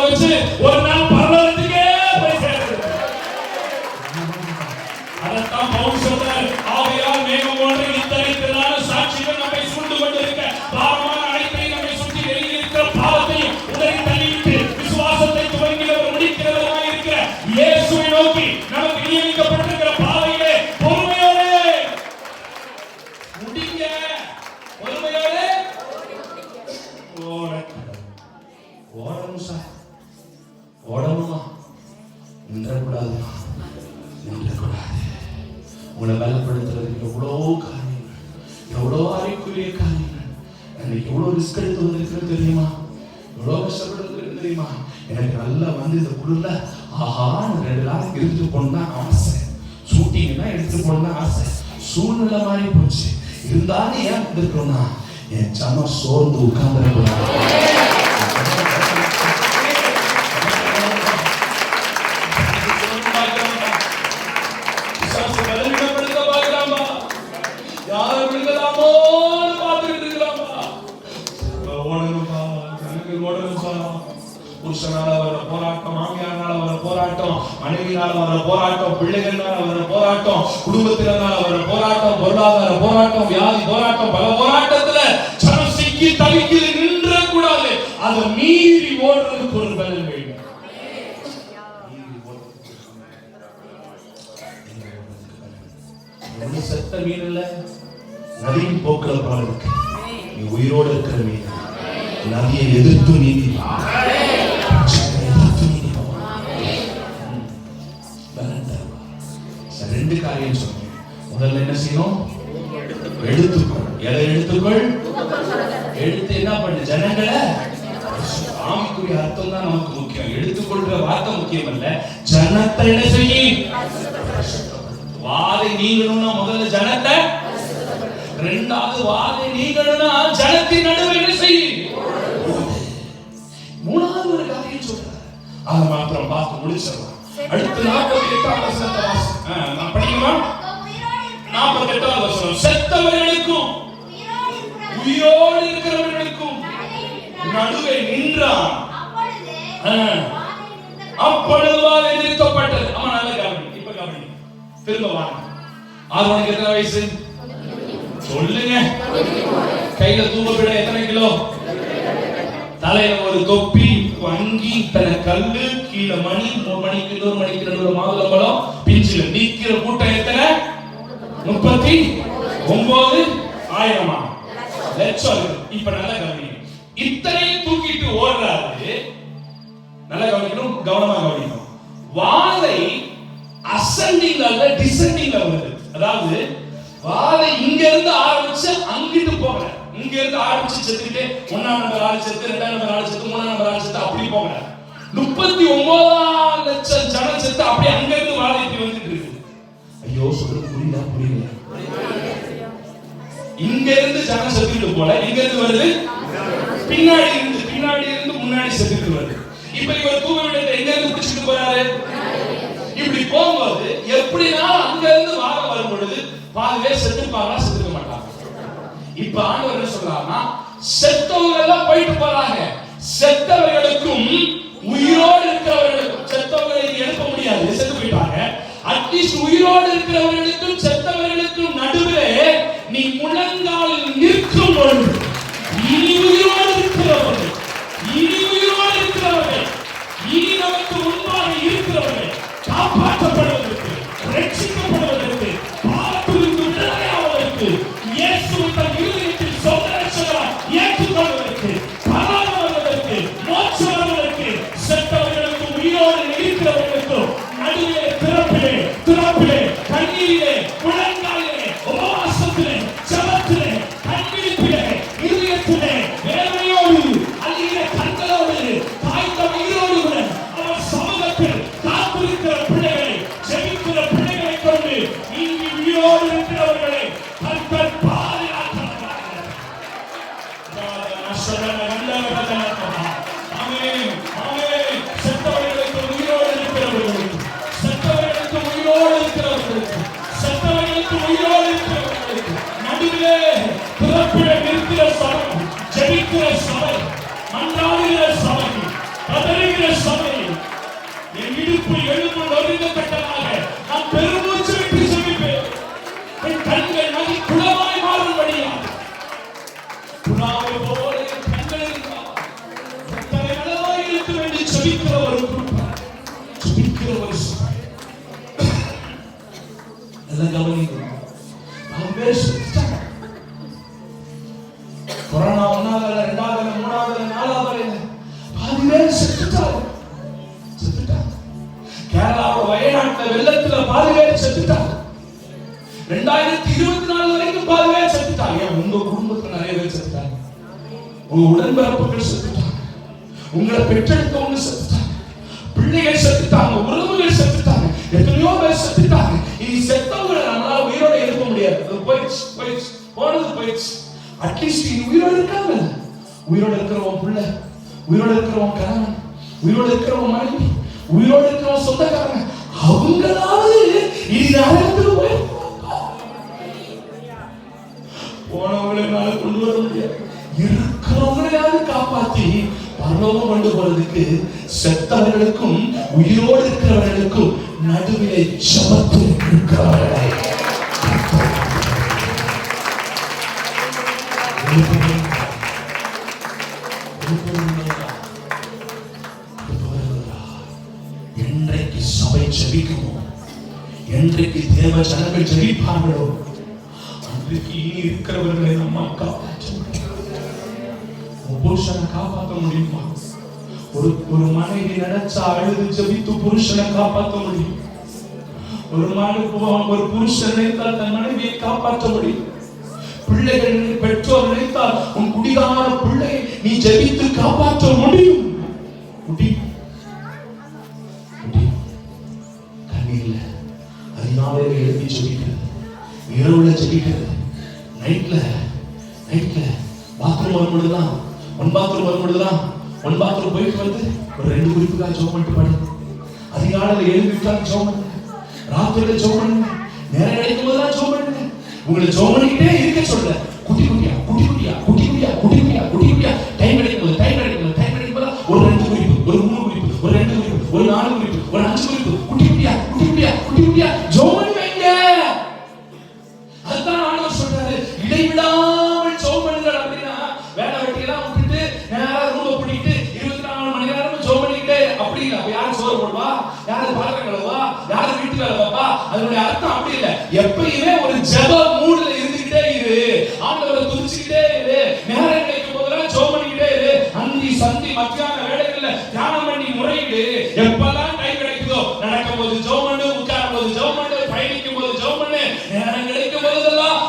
வச்சு ஒரு நாள் பரலோகத்துக்கே போய் சேர்றது. அதைத்தான் பவுல் சொல்றார், ஆவியால் மேகம் போன்ற இத்தனை சாட்சிகள் நம்மை சூழ்ந்து கொண்டிருக்க பாவமான அனைத்தையும் நம்மை சுற்றி வெளியிருக்கிற பாவத்தையும் உதறி தள்ளிவிட்டு விசுவாசத்தை துவங்கினவர் முடிக்கிறவராக இருக்கிற இயேசுவை நோக்கி நமக்கு நியமிக்கப்பட்டிருக்கிற பாதையிலே பொறுமையோடு முடிங்க. பொறுமையோடு ஓடணும் சார், ஓடணுமா? நின்றக்கூடாது, நின்றக்கூடாது. உங்களை பலப்படுத்துறதுக்கு எவ்வளோ காரியங்கள், எவ்வளோ அறைக்குரிய காரியங்கள். எனக்கு எவ்வளோ ரிஸ்க் எடுத்து வந்திருக்கிறது தெரியுமா? எவ்வளோ கஷ்டப்படுறது தெரியுமா? எனக்கு நல்லா வந்து இந்த குழுல ஆஹான்னு 2 நாளைக்கு எடுத்துட்டு போனா ஆசை, ஷூட்டிங்னா எடுத்துட்டு போனா ஆசை. சூழ்நிலை மாதிரி போச்சு. இருந்தாலும் ஏன் வந்திருக்கோம்னா என் சனம் சோர்ந்து உட்கார்ந்துருக்கூடாது. புருஷனால வர போராட்டம், மாமியாரால வர போராட்டம், மனைவியால வர போராட்டம், பிள்ளைகளால வர போராட்டம், குடும்பத்தினரால வர போராட்டம், பொருளாதார போராட்டம், வியாதி போராட்டம், பல போராட்டத்துல ஜனம் சிக்கி தவிக்குது. நின்ற கூடாது, அதை மீறி ஓடுறதுக்கு ஒரு பலன் வேண்டும். செத்த மீன் இல்ல, நதியின் போக்குல போறதுக்கு நீ உயிரோடு இருக்கிற மீன். நதியை எதிர்த்து நீதி, ரெண்டு காரியம் சொன்னேன். முதல்ல என்ன செய்யணும்? எடுத்துக்கொள். எதை எடுத்துக்கொள்? எடுத்து என்ன பண்ணு? ஜனங்களை. ஆவிக்குரிய அர்த்தம் தான் நமக்கு முக்கியம். எடுத்துக்கொள்ற வார்த்தை முக்கியம் அல்ல, ஜனத்தை என்ன செய்ய. வாதை நீங்கணும்னா முதல்ல ஜனத்தை, ரெண்டாவது வாதை நீங்கணும்னா ஜனத்தின் நடுவே என்ன செய்ய. மூணாவது ஒரு காரியம் சொல்றாரு, அதை மாத்திரம் பார்த்து முடிச்சிடலாம். அடுத்து 48ஆம் வசனத்தை நான் படிக்கணுமா? 48ஆம் வசனம், செத்தவர்களுக்கும் உயிரோடு இருக்கிறவர்களுக்கும் நடுவே நின்றான், அப்பொழுது வாதை நிறுத்தப்பட்டது. அவன் நல்ல கவனி. இப்ப கவனி, திரும்ப வாங்க. ஆரோனுக்கு எத்தனை வயசு சொல்லுங்க? கையில தூவப்பிட எத்தனை கிலோ? தலையில ஒரு தொப்பி, அங்கி, இத்தனை கல்லு, கீழே மணி, 3 மணிக்கு 2 மணிக்கு 2 மாதுளம்பழம், பிஞ்சில நிக்கிற கூட்டம் எத்தனை? 39,000 லட்சம். இப்ப நல்லா கவனிங்க, இத்தனையும் தூக்கிட்டு ஓடுறாரு. நல்லா கவனிக்கணும், கவனமா கவனிக்கணும். வாதை அசெண்டிங் அல்ல டிசெண்டிங் வருது. அதாவது வாதை இங்க இருந்து ஆரம்பிச்சு அங்கிட்டு போகல. இங்க இருந்து ஆரம்பிச்சு செத்துக்கிட்டே 1ஆம் நம்பர் ஆள் செத்து, 2ஆம் நம்பர் ஆள் செத்து, 3ஆம் நம்பர் ஆள் செத்து, அப்படி போகல. 39 லட்சம் ஜனம் செத்து அப்படி அங்க இருந்து வாதை இப்படி வந்துட்டு இருக்கு. ஐயோ சொல்றது புரியல. இங்க இருந்து ஜனம் செத்துட்டு போல, எங்க இருந்து வருது? பின்னாடி இருந்து முன்னாடி செத்துட்டு வருது. இப்ப இவர் தூவ விடத்தை எங்க இருந்து பிடிச்சிட்டு போறாரு? இப்படி போகும்போது எப்படினா அங்க இருந்து வாரம் வரும் பொழுது பாதி பேர் செத்துப்பாங்களா, செத்துக்க மாட்டாங்க. இப்ப ஆண்டவர் என்ன சொல்றாருன்னா, செத்தவங்க எல்லாம் போயிட்டு போறாங்க, செத்தவர்களுக்கும் உயிரோடு இருக்கிறவர்களுக்கும், செத்தவர்களை எழுப்ப முடியாது, செத்து போயிட்டாங்க, அட்லீஸ்ட் உயிரோடு இருக்கிறவர்களுக்கும் செத்தவர்களுக்கும் நடுவே நீ முழங்காலில் நிற்கும் பொழுது இனி உயிரோடு இருக்கிறவர்கள், இனி நமக்கு முன்பாக இருக்கிறவர்கள் காப்பாற்றப்படுவதற்கு, ரட்சிக்கப்படுவதற்கு, பாவத்திலிருந்து விடுதலையாவதற்கு, இயேசுவை தன் இருதயத்தில் சொந்த ரட்சகராய் ஏற்றுக்கொள்வதற்கு, பரலோகம் வருவதற்கு, மோட்சம் வருவதற்கு, செத்தவர்களுக்கும் உயிரோடு இருக்கிறவர்களுக்கும் நடுவே திறப்பிலே கண்ணீரிலே முழங்காலிலே உபவாசத்திலே ஜெபத்திலே கண்ணீரிலே இதயத்திலே வேதனையோடு அழுகிற கண்களோடு தாய்ந்த உயிரோடு கூட அவர் சமூகத்தில் காத்திருக்கிற பிள்ளைகளை, ஜெபிக்கிற பிள்ளைகளை கொண்டு இங்கு உயிரோடு இருக்கிறவர்களை கர்த்தர் பாதுகாக்கிறார். செத்தவர்களுக்கு உயிரோடு இருக்கிறவர்களுக்கு, செத்தவர்களுக்கு உயிரோடு இருக்கிறவர்களுக்கு நடுவிலே பிறப்பிலே நிற்கிற சபை, ஜெபிக்கிற சபை, மன்றாடுகிற சபை, கதறுகிற சபை, என் இடுப்பு எலும்பு நொறுங்கத்தக்கதாக நான் பெருமூச்சு விட்டு ஜெபிப்பேன். என் கண்கள் நதி குளமாய் மாறும்படியாக புறாவை போல என் கண்கள் இருந்தால் எத்தனை அளவாய் இருக்க வேண்டி ஜெபிக்கிற ஒரு கூட்டம், ஜெபிக்கிற ஒரு சபை. எல்லாம் கவனிக்கணும். அவன் பேர் செத்துட்டாங்க. கொரோனா 1வது, 2வது, 3வது, 4வது பாதி பேர் செத்துட்டாங்க. கேரளாவோட வயநாட்டுல வெள்ளத்துல பாதி பேர் செத்துட்டாங்க. 2024 வரைக்கும் பாதி பேர் செத்துட்டாங்க. உங்க குடும்பத்துல நிறைய பேர் செத்துட்டாங்க, உங்க உடன்பிறப்புகள் செத்துட்டாங்க, உங்களை பெற்றெடுத்தவங்க செத்துட்டாங்க, பிள்ளைகள் செத்துட்டாங்க, உறவுகள் செத்துட்டாங்க, எத்தனையோ பேர் செத்துட்டாங்க. இனி செத்தவங்களை நம்மளால உயிரோட எழுப்ப முடியாது. போயிடுச்சு. அட்லீஸ்ட் இனி உயிரோடு இருக்காங்க. உயிரோடு இருக்கிறவன் பிள்ளை, உயிரோடு இருக்கிறவன் கணவன், உயிரோடு இருக்கிறவன் மனைவி, உயிரோடு இருக்கிறவன் சொந்தக்காரங்க, அவங்களாவது இனி நரகத்துக்கு போனவங்களால கொண்டு வர முடியாது. இருக்கிறவங்களையாவது காப்பாற்றி பரலோகம் கொண்டு போறதுக்கு செத்தவர்களுக்கும் உயிரோடு இருக்கிறவர்களுக்கும் நடுவிலே ஜெபத்தில் இருக்கிறவர்களை என்றைக்கு சபை ஜெபிக்குமோ, என்றைக்கு தேவ ஜனங்கள் ஜெபிப்பார்களோ, அன்றைக்கு இனி இருக்கிறவர்களை நம்ம காப்பாற்ற முடியும். புருஷனை காப்பாற்ற முடியுமா? ஒரு மனைவி நினைச்சா அழுது ஜெபித்து புருஷனை காப்பாற்ற முடியும். ஒரு புருஷன் நினைத்தால் தன் மனைவியை காப்பாற்ற முடியும். பிள்ளைகள் பெற்றோர் நினைத்தால் உன் குடிகார பிள்ளை நீ ஜெபித்து காப்பாற்ற முடியும். கண்ணீர்ல அதிகாலையில எழுதி ஜெபிக்கிறது, இரவுல ஜெபிக்கிறது, நைட்ல பாத்ரூம் வரும்பொழுதுதான், ஒன் பாத்ரூம் போயிட்டு வந்து ஒரு 2 குறிப்புக்காக ஜெபம் பண்ணிட்டு பாடு. அதிகாலையில எழுதிட்டால் ஜெபம் பண்ணுங்க, ராத்திரில ஜெபம் பண்ணுங்க, நேரம் கிடைக்கும் போதெல்லாம் ஜெபம் பண்ணுங்க. உங்களை ஜெபம் பண்ணிக்கிட்டே இருக்க சொல்ல, குட்டி குட்டியா டைம் கிடைக்கும் போது ஒரு 2 குறிப்பு, ஒரு 3 குறிப்பு, ஒரு 2 குறிப்பு, ஒரு 4 குறிப்பு, ஒரு 5 குறிப்பு, குட்டி குட்டியா ஜெபம் பண்ணி வைங்க. அதுதான் ஆண்டவர் சொல்றாரு, இடைவிடாமல் ஜெபம் பண்ணுங்க. அப்படின்னா வேலை வெட்டியெல்லாம் விட்டுட்டு நேரா ரூமை பூட்டிட்டு 24 மணி நேரம் ஜெபம் பண்ணிக்கிட்டே அப்படி இல்லை. அப்ப யாரு சோறு போடுவா, யாரு பாத்திரம் கழுவா, யாரு வீட்டு வேலை பார்ப்பா? அதனுடைய அர்த்தம் அப்படி இல்லை. எப்பயுமே ஒரு ஜெப மூடுல இருந்துகிட்டே இரு, ஆண்டவரை துதிச்சுக்கிட்டே இரு, நேரம் கிடைக்கும் போதெல்லாம் ஜெபம் பண்ணிக்கிட்டே இரு. அந்தி சந்தி மத்தியான வேலைகள்ல தியானம் பண்ணி முறையிடு. எப்பெல்லாம் டைம் கிடைக்குதோ, நடக்கும் போது ஜெபம் பண்ணு, உட்காரும் போது ஜெபம் பண்ணு, பயணிக்கும் போது ஜெபம் பண்ணு, நேரம் கிடைக்கும் போதெல்லாம்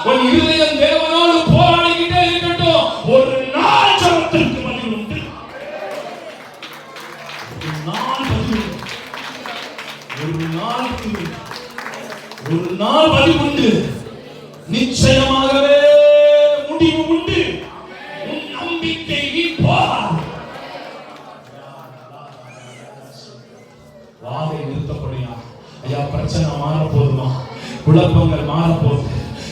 உண்டு, நிச்சயமாகவே முடிவு உண்டு. உன் நம்பிக்கை போகாது. வாதை நிறுத்தப்படியா? ஐயா, பிரச்சனை மாற போதுமா? குழப்பங்கள் மாற போகுது,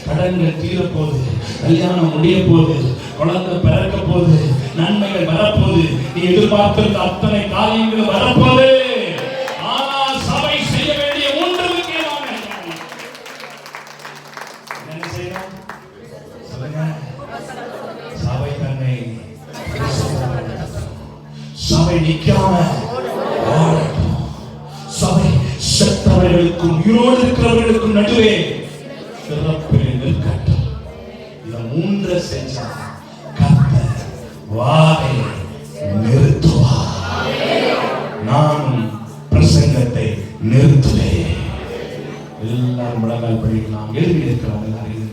கடன்கள் தீர போகுது, கல்யாணம் முடிய போகுது, குழந்தை பிறக்க போகுது, நன்மைகள் வரப்போகுது, நீ எதிர்பார்த்திருந்த அத்தனை காரியங்கள் வரப்போகுது. ஆனால் சபை செய்ய வேண்டிய ஒன்று முக்கியமான என்ன செய்யணும் சொல்லுங்க. சபை தன்னை சபை நிக்காம வாழட்டும். சபை செத்தவர்களுக்கும் உயிரோடு இருக்கிறவர்களுக்கும் நடுவே சிறப்பில் நிற்கட்டும். இத மூன்று செஞ்சா கர்த்தர் வாதை நிறுத்துவார். நானும் பிரசங்கத்தை நிறுத்துவேன். எல்லாரும் முழங்கால் படிக்கலாம். எழுதி இருக்கிறாங்க எல்லாரும்.